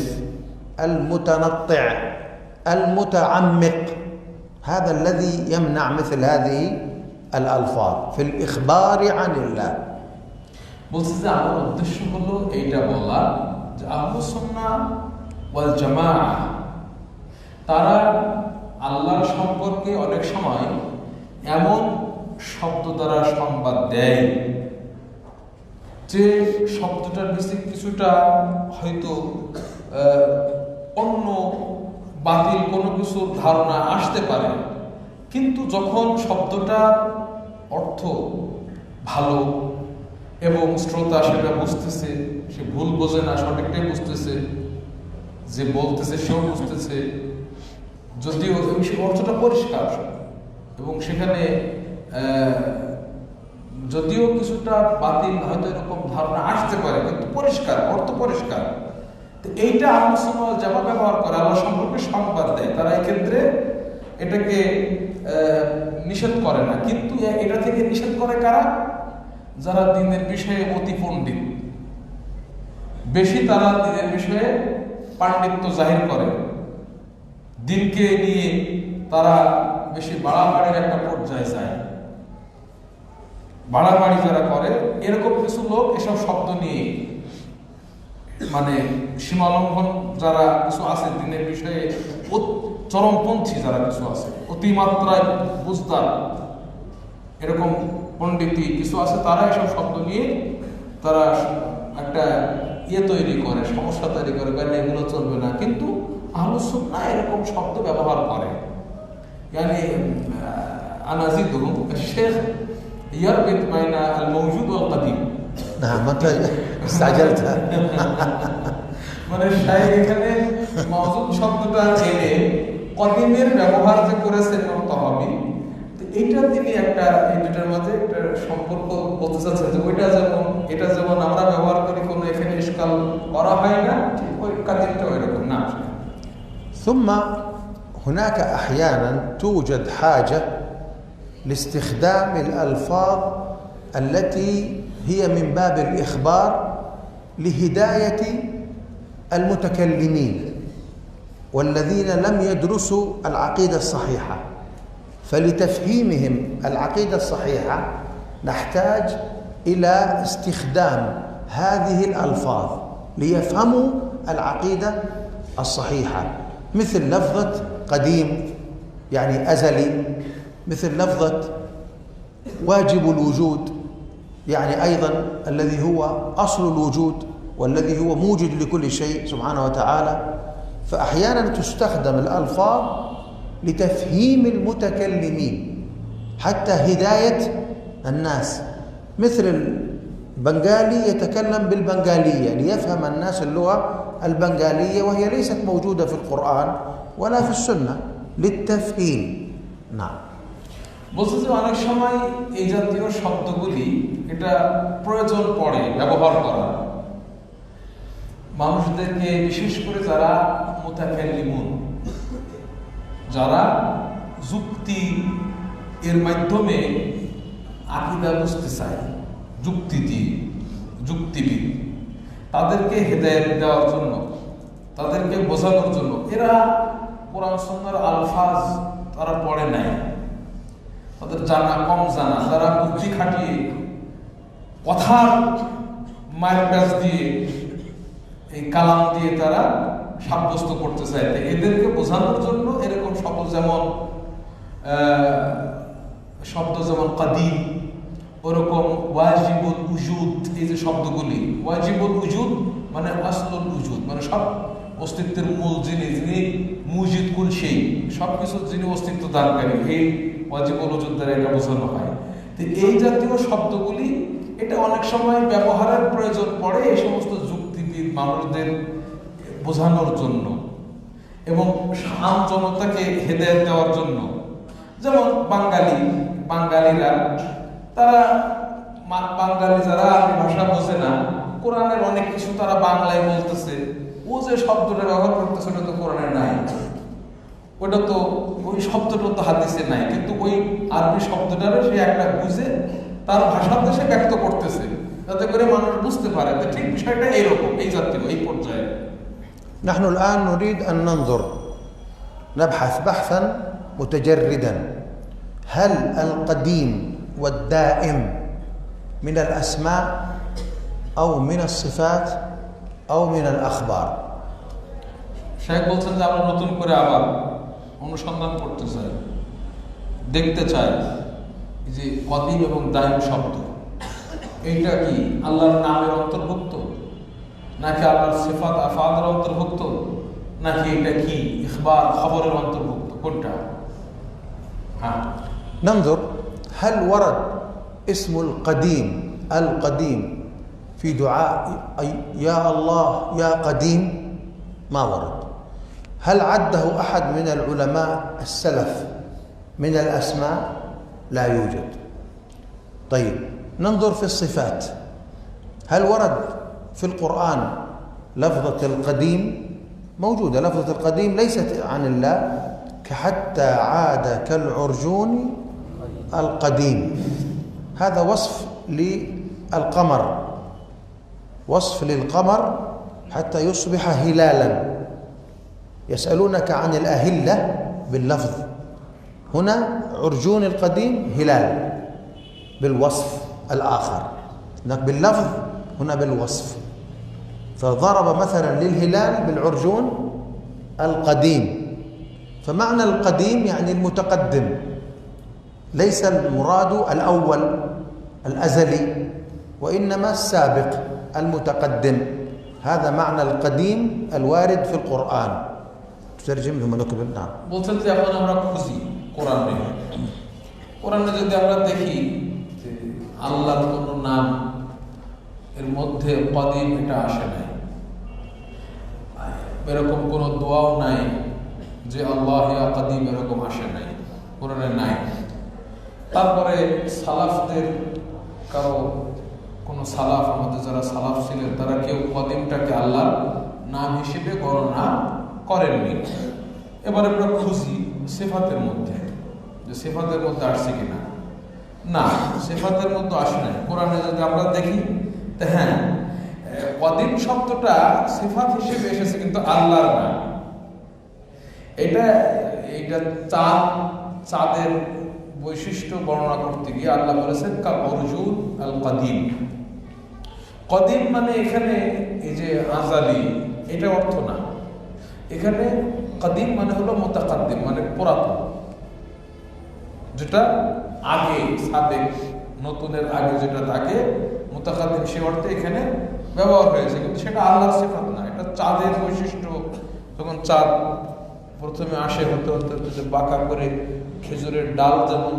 المتنطع المتعمق، هذا الذي يمنع مثل هذه الألفاظ في الإخبار عن الله. বলছে যে আমার উদ্দেশ্য হলো এইটা বলা যে আহলুস সুন্নাহ ওয়াল জামাআহ তারা আল্লাহর সম্পর্কে অনেক সময় এমন শব্দ দ্বারা সংবাদ দেয় যে শব্দটার নিচে কিছুটা হয়তো অন্য বাতিল কোনো কিছু ধারণা আসতে পারে, কিন্তু যখন শব্দটার অর্থ ভালো এবং শ্রোতা সেটা বুঝতেছে, সে ভুল বোঝে না, সঠিকটাই বুঝতেছে, যে বলতেছে সেও বুঝতেছে, যদিও সে অর্থটা পরিষ্কার এবং সেখানে যদিও কিছুটা বাতিল হয়তো এরকম ধারণা আসতে পারে, কিন্তু পরিষ্কার, অর্থ পরিষ্কার। এইটা আহলুস সুন্নাহ ওয়াল জামাআহ ব্যবহার করে, আল্লাহ সম্পর্কে সংবাদ দেয়। তারা এই ক্ষেত্রে এটাকে নিষেধ করে না, কিন্তু এটা থেকে নিষেধ করে কারা? যারা দ্বীনের বিষয়ে অতি পণ্ডিত, বেশি তারা দ্বীনের বিষয়ে পাণ্ডিত্য জাহির করে, দ্বীনকে নিয়ে তারা বেশি বাড়াবাড়ির একটা পর্যায়ে যায়। বাড়াবাড়ি যারা করে এরকম কিছু লোক এসব শব্দ নিয়ে মানে সীমালঙ্ঘন যারা কিছু আছে দ্বীনের বিষয়ে, চরমপন্থী যারা কিছু আছে, অতিমাত্রায় বুঝদার এরকম পণ্ডিতি কিছু আছে, তারা এসব শব্দ নিয়ে তারা একটা তৈরি করে, সমস্যা তৈরি করে, এগুলো চলবে না। কিন্তু আহলুস সুন্নাহ এরকম শব্দ ব্যবহার করে। يعني أنا أزيدهم الشيخ يربط بين الموجود والقديم. نعم أنت استعجلتها. মানে শায়খ এখানে মাওজুদ শব্দটা এনে কদিমের ব্যবহার যে করেছেন তহাবি, এইটা তিনি একটা এই দুটার মধ্যে একটা সম্পর্ক বলতে চাচ্ছেন যে ওইটা যেমন এটা যেমন আমরা ব্যবহার করি, কোনো এখানে ইশকাল করা হয় না, ঠিক ওই কাদিমটা ওইরকম না। ثم هناك أحيانا توجد حاجة لاستخدام الألفاظ التي هي من باب الإخبار لهداية المتكلمين والذين لم يدرسوا العقيدة الصحيحة، فلتفهيمهم العقيدة الصحيحة نحتاج إلى استخدام هذه الألفاظ ليفهموا العقيدة الصحيحة، مثل لفظة قديم يعني أزلي، مثل لفظة واجب الوجود، يعني أيضا الذي هو أصل الوجود والذي هو موجد لكل شيء سبحانه وتعالى. فأحيانا تستخدم الألفاظ لتفهيم المتكلمين حتى هداية الناس، مثل البنغالي يتكلم بالبنغالية ليفهم الناس اللغة البنغالية، وهي ليست موجودة في القرآن ولا في السنة، للتفهيم. نعم. বলছে যে অনেক সময় এই জাতীয় শব্দগুলি এটা প্রয়োজন পড়ে ব্যবহার করা মানুষদেরকে, বিশেষ করে যারা মুতাকাল্লিমুন, যারা যুক্তি এর মাধ্যমে আকীদা বুঝতে চায়, যুক্তিবিদ, তাদেরকে হেদায়েত দেওয়ার জন্য, তাদেরকে বোঝানোর জন্য এরা কোরআন সুন্নাহর আলফাজ তারা পড়ে নাই, তাদের কম জানা, তারা বুদ্ধি খাটিয়ে কথার মারপ্যাচ দিয়ে এই কালাম দিয়ে তারা সাব্যস্ত করতে চায়। এদেরকে বোঝানোর জন্য এরকম শব্দ যেমন কাদিম, ওরকম ওয়াজিবুল উজুদ, এই যে শব্দগুলি, ওয়াজিবুল উজুদ মানে আসলুল উজুদ, মানে সব অস্তিত্বের মূল যিনি মুজিদ কুল সেই সবকিছুর যিনি অস্তিত্ব দানকারী, এই ওয়াজিবুল উজুদ দ্বারা এটা বোঝানো হয়। তো এই জাতীয় শব্দগুলি এটা অনেক সময় ব্যবহারের প্রয়োজন পড়ে এই সমস্ত যুক্তিবিদ মানুষদের বোঝানোর জন্য এবং আম জনতাকে হেদায়েত দেওয়ার জন্য। যেমন বাঙালিরা তারা বাঙালি যারা আরবি ভাষা বোঝে না, কোরআনের অনেক কিছু তারা বাংলায় বলতেছে, ও যে শব্দটা ব্যবহার করতেছে ওটা তো কোরআনে নাই, ওটা তো ওই শব্দটা তো হাদিসে নাই, কিন্তু ওই আরবি শব্দটারে সে একটা বুঝে তার ভাষাতে সে ব্যক্ত করতেছে, যাতে করে মানুষ বুঝতে পারে। ঠিক বিষয়টা এইরকম, এই জাতীয়, এই পর্যায়ে। نحن الآن نريد أن ننظر، نبحث بحثا متجردا، هل القديم والدائم من الأسماء أو من الصفات أو من الأخبار؟ শেখ বলছেন যে আমরা নতুন করে আবার অনুসন্ধান করতে চাই, দেখতে চাই যে কদিম এবং দায়ম শব্দ এইটা কি আল্লাহর নামের অন্তর্ভুক্ত, নাকি আল্লাহর সিফাত আফআলের অন্তর্ভুক্ত, নাকি এটা কি ইখবার খবরের অন্তর্ভুক্ত, কোনটা? হ্যাঁ, ننظر هل ورد اسم القديم في دعاء يا الله يا قديم؟ ما ورد. هل عده أحد من العلماء السلف من الأسماء؟ لا يوجد. طيب ننظر في الصفات، هل ورد في القرآن لفظة القديم؟ موجودة لفظة القديم، ليست عن الله، حتى عاد كالعرجون القديم، هذا وصف للقمر، وصف للقمر حتى يصبح هلالا. يسألونك عن الأهلة باللفظ، هنا عرجون القديم هلال بالوصف الآخر، هناك باللفظ هنا بالوصف. فضرب مثلا للهلال بالعرجون القديم. فمعنى القديم يعني المتقدم، ليس المراد الأول الأزلي، وإنما السابق المتقدم. هذا معنى القديم الوارد في القرآن. تترجم ثم نكمل. نعم. বলছেন যে এখন আমরা খুঁজি কোরআনে যদি আমরা দেখি যে আল্লাহর কোনো নাম এর মধ্যে কদিম এটা আসে নাই, এরকম কোনো দোয়াও নাই যে আল্লাহ ইয়া কদিম এরকম আসে নাই, কোরআনে নাই। তারপরে সালাফদের কোনো সালাফ, আমাদের যারা সালাফ ছিলেন তারা কেউ কদিমটাকে আল্লাহর নাম হিসেবে গণনা করেননি। এবারে আমরা খুঁজি সিফাতের মধ্যে, যে সিফাতের মধ্যে আসছে কিনা। না, সিফাতের মধ্যে আসে নাই। কোরআনে যদি আমরা দেখি, হ্যাঁ, কদিম শব্দটা সিফাত হিসেবে এসেছে, কিন্তু আল্লাহর না। এটা চাঁদের বৈশিষ্ট্য বর্ণনা করতে গিয়ে আল্লাহ বলেছেন কা অরজুন আল কদিম। কদিম মানে এখানে এই যে আজালি, এটা অর্থ না। এখানে কাদিম মানে হলো মুতাকাদ্দিম, মানে পুরাতন, যেটা আগে, সাবেক, নতুনের আগে যেটা থাকে, মুতাকাদ্দিম সে অর্থে এখানে ব্যবহার হয়েছে। কিন্তু সেটা আল্লাহর সিফাত না, এটা চাঁদের বৈশিষ্ট্য। তখন চাঁদ প্রথমে আসে হতে হতে হতে বাঁকা করে খেজুরের ডাল যেমন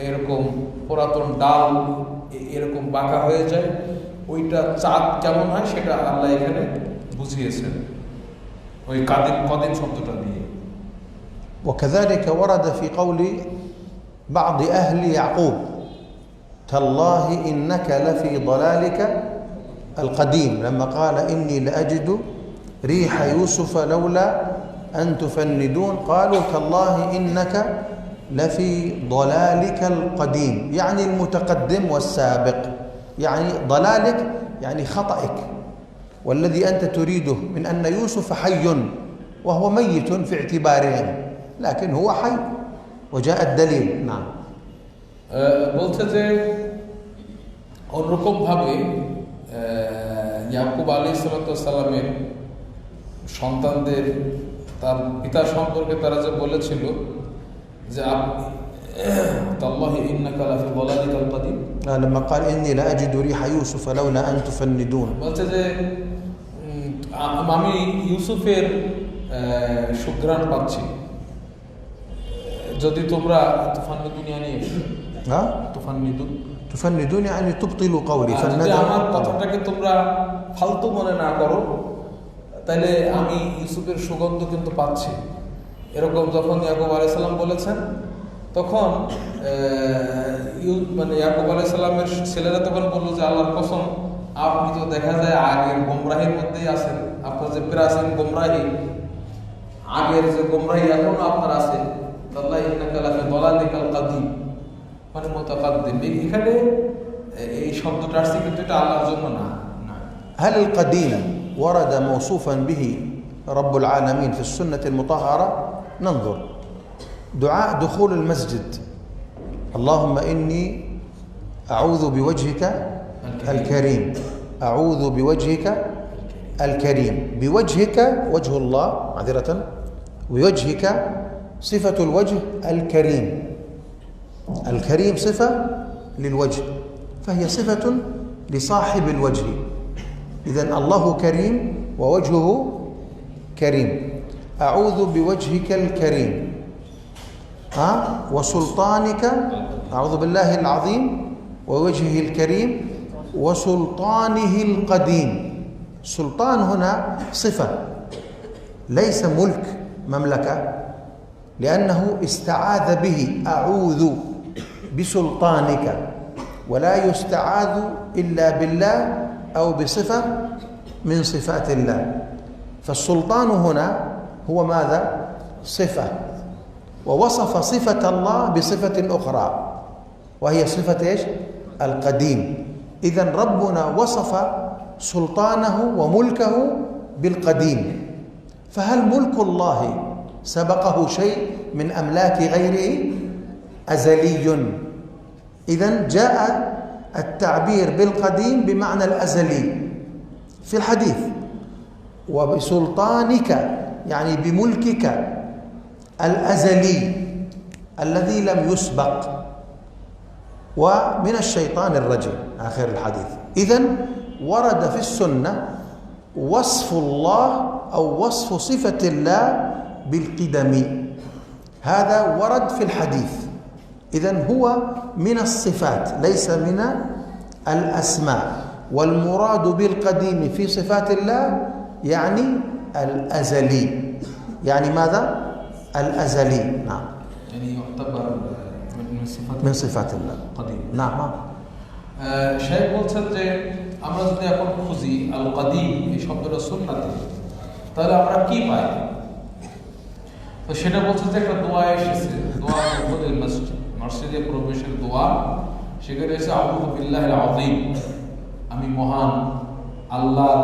এরকম পুরাতন ডাল এরকম বাঁকা হয়ে যায়, ওইটা চাঁদ কেমন হয় সেটা আল্লাহ এখানে বুঝিয়েছেন ওই কদিন শব্দটা দিয়ে। وكذلك ورد في قول بعض أهل يعقوب تالله إنك لفي ضلالك القديم لما قال إني لأجد ريح يوسف لولا أن تفندون قالوا تالله إنك لفي ضلالك القديم، يعني المتقدم والسابق، يعني ضلالك يعني خطأك، والذي أنت تريده من أن يوسف حي وهو ميت في اعتبارهم، لكن هو حي وجاء الدليل. نعم. বলছে যে অন্যরকম ভাবে ইয়াকুব আলাইহিস সালামের সন্তানদের তার পিতা সম্পর্কে তারা যে বলেছিল যে তাল্লাহি ইন্নাকা লাফি দালালিকাল কাদিম, لما قال إني لأجد ريح يوسف لولا أن تفندون، বলছে যে আমি ইউসুফের সুঘ্রাণ পাচ্ছি যদি তোমরা তুফান্নিদুন নিয়ে تفندون يعني تبطلوا قولي، যদি আমার কথাটাকে তোমরা ফালতু মনে না করো তাহলে আমি ইউসুফের সুগন্ধ কিন্তু পাচ্ছি। এরকম যখন ইয়াকুব আলাইহিস সালাম বলেছেন তখন মানে ইয়াকুব আলাইহিস সালামের ছেলেরা তখন বলল যে আল্লাহর কসম, আপনি তো দেখা যায় আগের গোমরাহির মধ্যেই আছেন, আপনার যে প্রাচীন গোমরাহি, আগের যে গোমরাহি এখনো আপনার আছে। তাল্লাহি ইন্নাকা লাফি দালালিকাল কাদিম মানে মুতাকাদ্দিম, এখানে এই শব্দটা আসছে কিন্তু এটা আল্লাহর জন্য না। هل القديم ورد موصوفا به رب العالمين في السنة المطهرة؟ ننظر. دعاء دخول المسجد، اللهم إني أعوذ بوجهك الكريم، أعوذ بوجهك الكريم، بوجهك وجه الله معذرة، ووجهك صفة الوجه الكريم، الكريم صفة للوجه فهي صفة لصاحب الوجه، إذن الله كريم ووجهه كريم. أعوذ بوجهك الكريم وسلطانك، أعوذ بالله العظيم ووجهه الكريم وسلطانه القديم. سلطان هنا صفة ليس ملك مملكة، لأنه استعاذ به، أعوذ بسلطانك، ولا يستعاذ إلا بالله أو بصفة من صفات الله. فالسلطان هنا هو ماذا؟ صفة، ووصف صفة الله بصفة أخرى وهي صفة إيش؟ القديم. إذن ربنا وصف سلطانه وملكه بالقديم، فهل ملك الله سبقه شيء من أملاك غيره؟ أزلي. إذن جاء التعبير بالقديم بمعنى الأزلي في الحديث، وبسلطانك يعني بملكك الأزلي الذي لم يسبق، ومن الشيطان الرجيم آخر الحديث. إذن ورد في السنة وصف الله أو وصف صفة الله بالقدم، هذا ورد في الحديث، إذن هو من الصفات ليس من الأسماء. والمراد بالقديم في صفات الله يعني الأزلي، يعني ماذا؟ الأزلي. نعم، يعني يعتبر من صفات الله قديم. نعم. শেখ বলছেন যে আমরা যদি এখন খুঁজি আল কাদিম এই শব্দটা সুন্নাতে, তাহলে আমরা কি পাই? তো সেটা বলছে যে একটা দোয়া এসেছে, দোয়া দুখুলুল মসজিদ, মসজিদে প্রবেশের দোয়া। সেখানে এসে আউযু বিল্লাহিল আযীম, আমি মহান আল্লাহর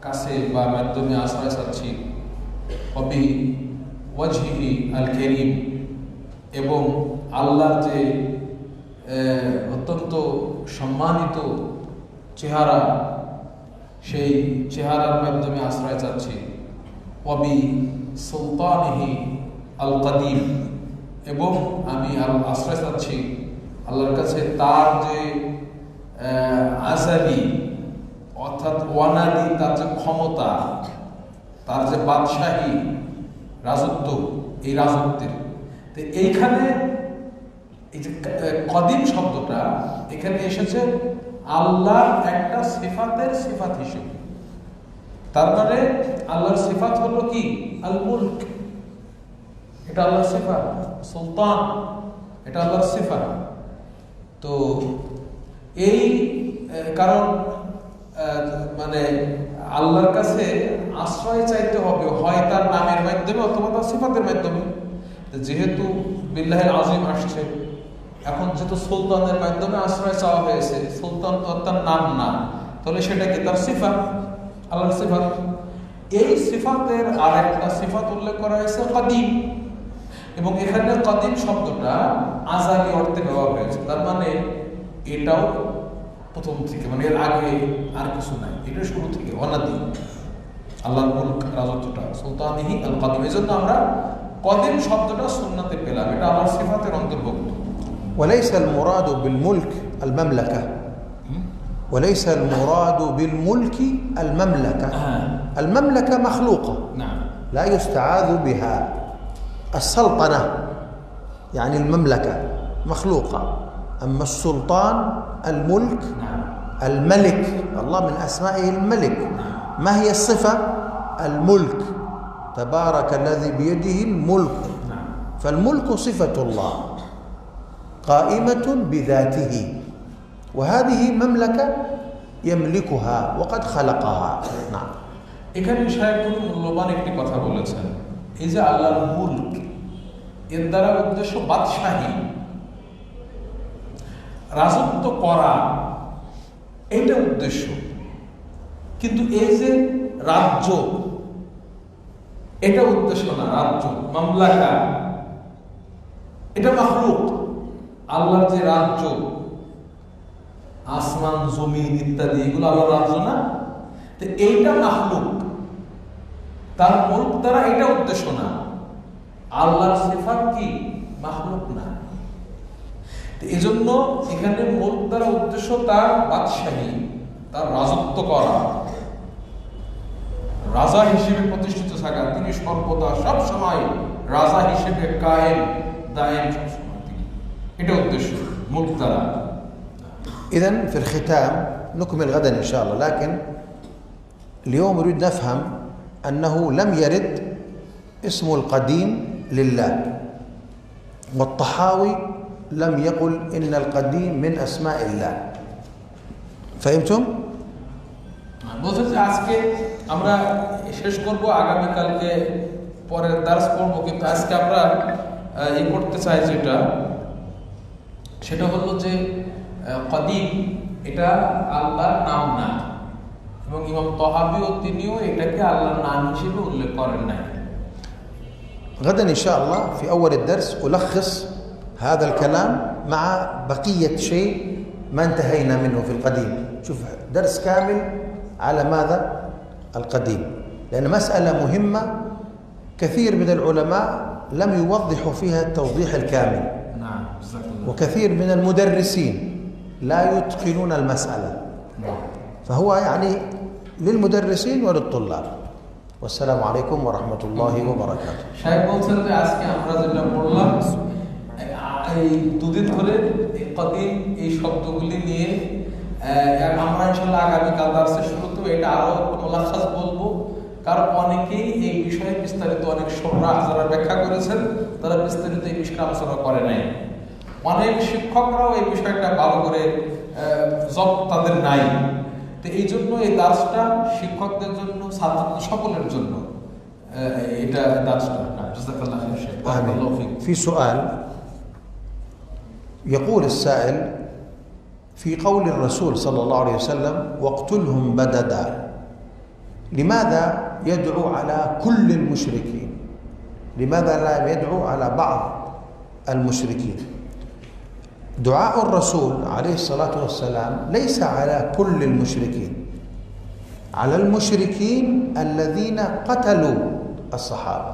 কাছে বা মাধ্যমে আশ্রয় চাচ্ছি, ওয়াবি ওয়াজহিহি আল কারীম, এবং আল্লাহর যে অত্যন্ত সম্মানিত চেহারা, সেই চেহারার মাধ্যমে আশ্রয় চাচ্ছি। ওয়াবি সুলতানিহি আল কাদিম, এবং আমি আশ্রয় চাচ্ছি আল্লাহর কাছে তার যে আজালি অর্থাৎ ওয়ানাদি, তার যে ক্ষমতা, তার যে বাদশাহী রাজত্ব, এই রাজত্বের। তো এইখানে এই যে কদিম শব্দটা এখানে এসেছে আল্লাহর একটা সিফাতের সিফাত হিসেবে। তার মানে আল্লাহর সিফাত হলো কি? আল মুলক, এটা আল্লাহর সিফাত। সুলতান, এটা আল্লাহর সিফাত। তো এই কারণ মানে আল্লাহর কাছে আশ্রয় চাইতে হবে হয় তার নামের মাধ্যমে অথবা তার সিফাতের মাধ্যমে। যেহেতু বিল্লাহিল আযীম আসছে, এখন যেহেতু সুলতানের মাধ্যমে আশ্রয় চাওয়া হয়েছে, সুলতান তো তার নাম না, তাহলে সেটা কি? তার সিফাত, আল্লাহর সিফাত। এই সিফাতের আর একটা সিফাত উল্লেখ করা হয়েছে কাদিম, এবং এখানে কাদিম শব্দটা আযালি অর্থে ব্যবহার হয়েছে। তার মানে এটাও প্রথম থেকে, মানে এর আগে আর কিছু নাই, এটা শুরু থেকে অনাদি আল্লাহর মুলক, রাজত্বটা সুলতানিহি আল কাদিম। এই জন্য আমরা কাদিম শব্দটা সুন্নাতে পেলাম, এটা আল্লাহর সিফাতের অন্তর্ভুক্ত। وليس المراد بالملك المملكة، وليس المراد بالملك المملكة. المملكة مخلوقة، نعم، لا يستعاذ بها. السلطنة يعني المملكة مخلوقة، أما السلطان الملك، الملك، الله من أسمائه الملك. ما هي الصفة؟ الملك، تبارك الذي بيده الملك. فالملك صفة الله قائمة بذاته، وهذه مملكة يملكها وقد خلقها. نعم. এখানে শায়খুল মূল্যবান একটি কথা বলেছেন, এই যে আল্লাহর মুলক, এর দ্বারা উদ্দেশ্য বাদশাহী, রাজত্ব করা, এইটা উদ্দেশ্য। কিন্তু এই যে রাজ্য, এটা উদ্দেশ্য না। রাজ্য, মামলাকা, এটা মাখলুক। আল্লাহর যে রাজ্য, আসমান জমিন ইত্যাদি, এগুলো আল্লাহর রাজ্য না, তো এইটা মাখলুক। তার মুলক দ্বারা এটা উদ্দেশ্য না। আল্লাহর সিফাত কি? মাখলুক না। এই জন্য এখানে মুলক দ্বারা উদ্দেশ্য তার বাদশাহী, তার রাজত্ব করা, রাজা হিসেবে প্রতিষ্ঠিত থাকা। তিনি সর্বদা সব সময় রাজা হিসেবে কায়েম দায়েম, সবসময় তিনি, এটা উদ্দেশ্য মুলক দ্বারা। إذن في الختام نكمل غدا إن شاء الله، لكن اليوم نريد نفهم أنه لم يرد اسم القديم لله، والطحاوي لم يقل إن القديم من أسماء الله. فهمتم؟ বলছেন যে আজকে আমরা শেষ করব, আগামীকালকে পরের দার্স পড়বো, কিন্তু আজকে আমরা এই করতে চাই যেটা, সেটা হলো যে কদিম এটা আল্লাহর নাম না, এবং ইমাম তহাবিও তিনিও এটাকে আল্লাহর নাম হিসেবে উল্লেখ করেন নাই। غدا إن شاء الله في أول الدرس ألخص هذا الكلام مع بقية شيء ما انتهينا منه في القديم. شوف درس كامل على ماذا؟ القديم، لأن مسألة مهمة كثير من العلماء لم يوضحوا فيها التوضيح الكامل. نعم، وكثير من المدرسين لا يتقنون المسألة. فهو يعني للمدرسين وللطلاب. والسلام عليكم ورحمة الله وبركاته. শাইখ বলছেন যে আজকে আমরা যেটা পড়লাম, এই দুদিন ধরে এই কদিম, এই শব্দগুলি নিয়ে আমরা ইনশাআল্লাহ আগামীকাল দার্সের শুরুতেও এটা আরো মুলাখাস বলবো, কারণ অনেকেই এই বিষয়ে বিস্তারিত, অনেক শররাহ যারা ব্যাখ্যা করেছেন তারা বিস্তারিত এই বিষয়ে আলোচনা করে নাই। অনেক শিক্ষকরাও এই বিষয়টা ভালো করে জব তাদের নাই। তো এই জন্য এই দার্সটা শিক্ষকদের জন্য, ছাত্রদের সকলের জন্য এটা দার্সটা। জাযাকাল্লাহ খাইর। في سؤال يقول السائل في قول الرسول صلى الله عليه وسلم واقتلهم بددا، لماذا يدعو على كل المشركين؟ لماذا لا يدعو على بعض المشركين؟ دعاء الرسول عليه الصلاة والسلام ليس على كل المشركين، على المشركين الذين قتلوا الصحابة.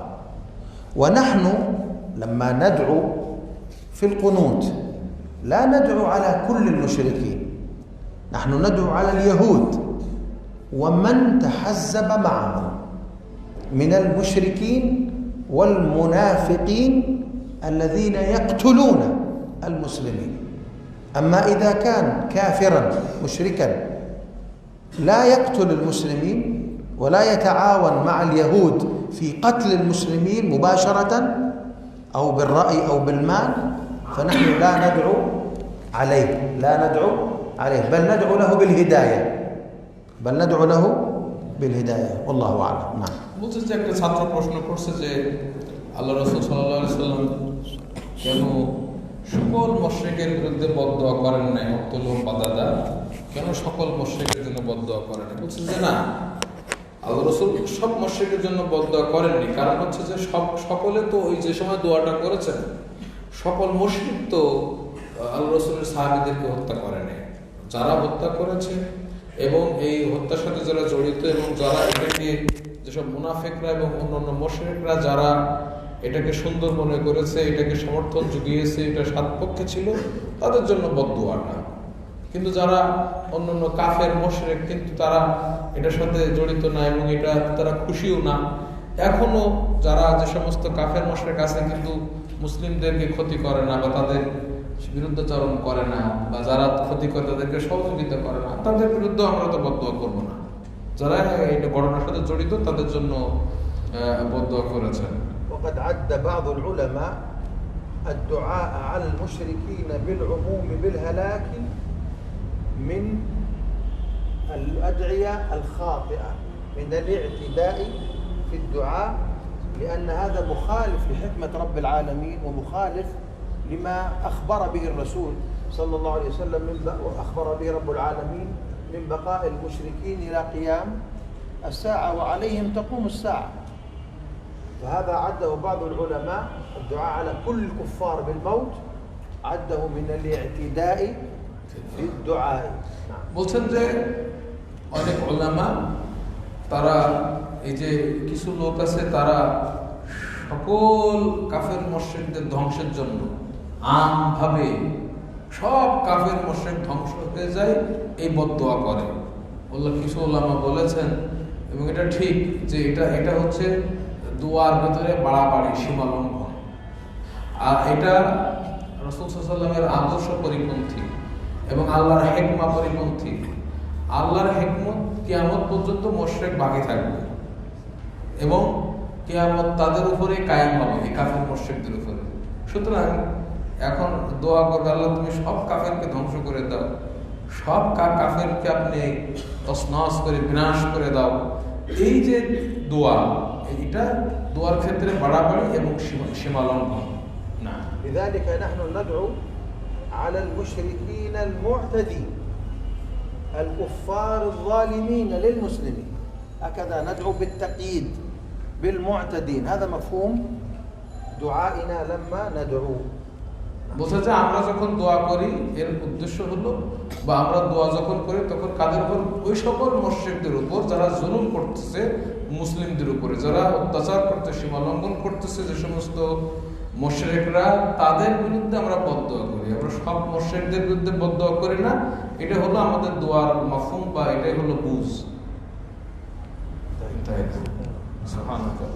ونحن لما ندعو في القنوت لا ندعو على كل المشركين، نحن ندعو على اليهود ومن تحزب معهم من المشركين والمنافقين الذين يقتلون المسلمين. أما إذا كان كافرا مشركا لا يقتل المسلمين ولا يتعاون مع اليهود في قتل المسلمين مباشرة أو بالرأي أو بالمال، فنحن لا ندعو عليه، بل ندعو له بالهداية، والله أعلم. نعم. বলছে যে একটা ছাত্র প্রশ্ন করছে যে আল্লাহ রাসূল সাল্লাল্লাহু আলাইহি সাল্লাম কেন সকল মুশরিকের বিরুদ্ধে বদদোয়া করেন নাই, অক্তলুম বাদাদা, কেন সকল মুশরিকের জন্য বদদোয়া করেন? বলছে যে না, আল্লাহ রাসূল সব মুশরিকের জন্য বদদোয়া করেননি। কারণ হচ্ছে যে সকলে তো ওই যে সময় দোয়াটা করেছেন, সকল মুশরিক তো আল্লাহ রাসূলের সাহাবীদেরকে হত্যা করেনি। যারা হত্যা করেছে এবং এই হত্যার সাথে যারা জড়িত এবং যারা এটাকে, যেসব মুনাফিকরা এবং অন্যান্য মুশরিকরা যারা এটাকে সুন্দর মনে করেছে, এটাকে সমর্থন জুগিয়েছে, এটা সৎপক্ষে ছিল, তাদের জন্য বদদুয়াটা। কিন্তু যারা অন্যান্য কাফের মুশরিক, কিন্তু তারা এটার সাথে জড়িত না এবং এটা তারা খুশিও না, এখনো যারা যে সমস্ত কাফের মুশরিক আছে কিন্তু মুসলিমদেরকে ক্ষতি করে না বা তাদের বিরুদ্ধাচরণ করে না বা যারা ক্ষতি করে তাদেরকে সহযোগিতা করে না, তাদের বিরুদ্ধে আমরা তো বদদোয়া করবো না। যারা এটা ঘটনার সাথে জড়িত তাদের জন্য বদদোয়া করেছেন। وقد عد بعض العلماء الدعاء على المشركين بالعموم بالهلاك من الأدعية الخاطئة، من الاعتداء في الدعاء، لأن هذا مخالف لحكمة رب العالمين ومخالف لما أخبر به الرسول صلى الله عليه وسلم وأخبر به رب العالمين من بقاء المشركين إلى قيام الساعة وعليهم تقوم الساعة. فهذا عده بعض العلماء الدعاء على كل الكفار بالموت عده من الاعتداء في الدعاء. বলছেন যে অনেক উলামা তারা এই যে কিছু লোক আছে তারা সকল কাফের মুশরিকদের ধ্বংসের জন্য আমভাবে সব কাফের মুশরিক ধ্বংস হয়ে যায় এই বদদোয়া করে। বললো কিছু উলামা বলেছেন, এবং এটা ঠিক, যে এটা হচ্ছে দোয়ার ভিতরে বাড়াবাড়ি, সীমা লঙ্ঘন, আর এটা রাসূল সাল্লাল্লাহু আলাইহি ওয়াসাল্লামের আদর্শ পরিপন্থী এবং আল্লাহর হিকমা পরিপন্থী। আল্লাহর হিকমত কিয়ামত পর্যন্ত মুশরিক বাকি থাকবে এবং কিয়ামত তাদের উপরে কায়েম হবে, এই কাফের মুশরিকদের উপরে। সুতরাং এখন দোয়া করবে, আল্লাহ তুমি সব কাফেরকে ধ্বংস করে দাও, সব কাফেরকে আপনি তছনছ করে বিনাশ করে দাও। এই যে দোয়া, এটা দোয়ার ক্ষেত্রে বাড়াবাড়ি এবং সীমা লঙ্ঘন না। لذلك نحن ندعو على المشركين المعتدين الكفار الظالمين للمسلمين، هكذا ندعو بالتقييد بالمعتدين، هذا مفهوم دعائنا لما ندعو। বোঝা যায় আমরা যখন দোয়া করি এর উদ্দেশ্য হলো, বা আমরা দোয়া যখন করি তখন কাদের উপর? ওই সকল মুশরিকদের উপর যারা জুলুম করতেছে মুসলিমদের উপরে, যারা অত্যাচার করতে, সীমা লঙ্ঘন করতেছে, যে সমস্ত মুশরিকরা, তাদের বিরুদ্ধে আমরা বদদোয়া করি। আমরা সব মুশরিকদের বিরুদ্ধে বদদোয়া করি না। এটা হলো আমাদের দোয়ার মাফহুম, বা এটাই হলো বুঝ। সুবহানাল্লাহ।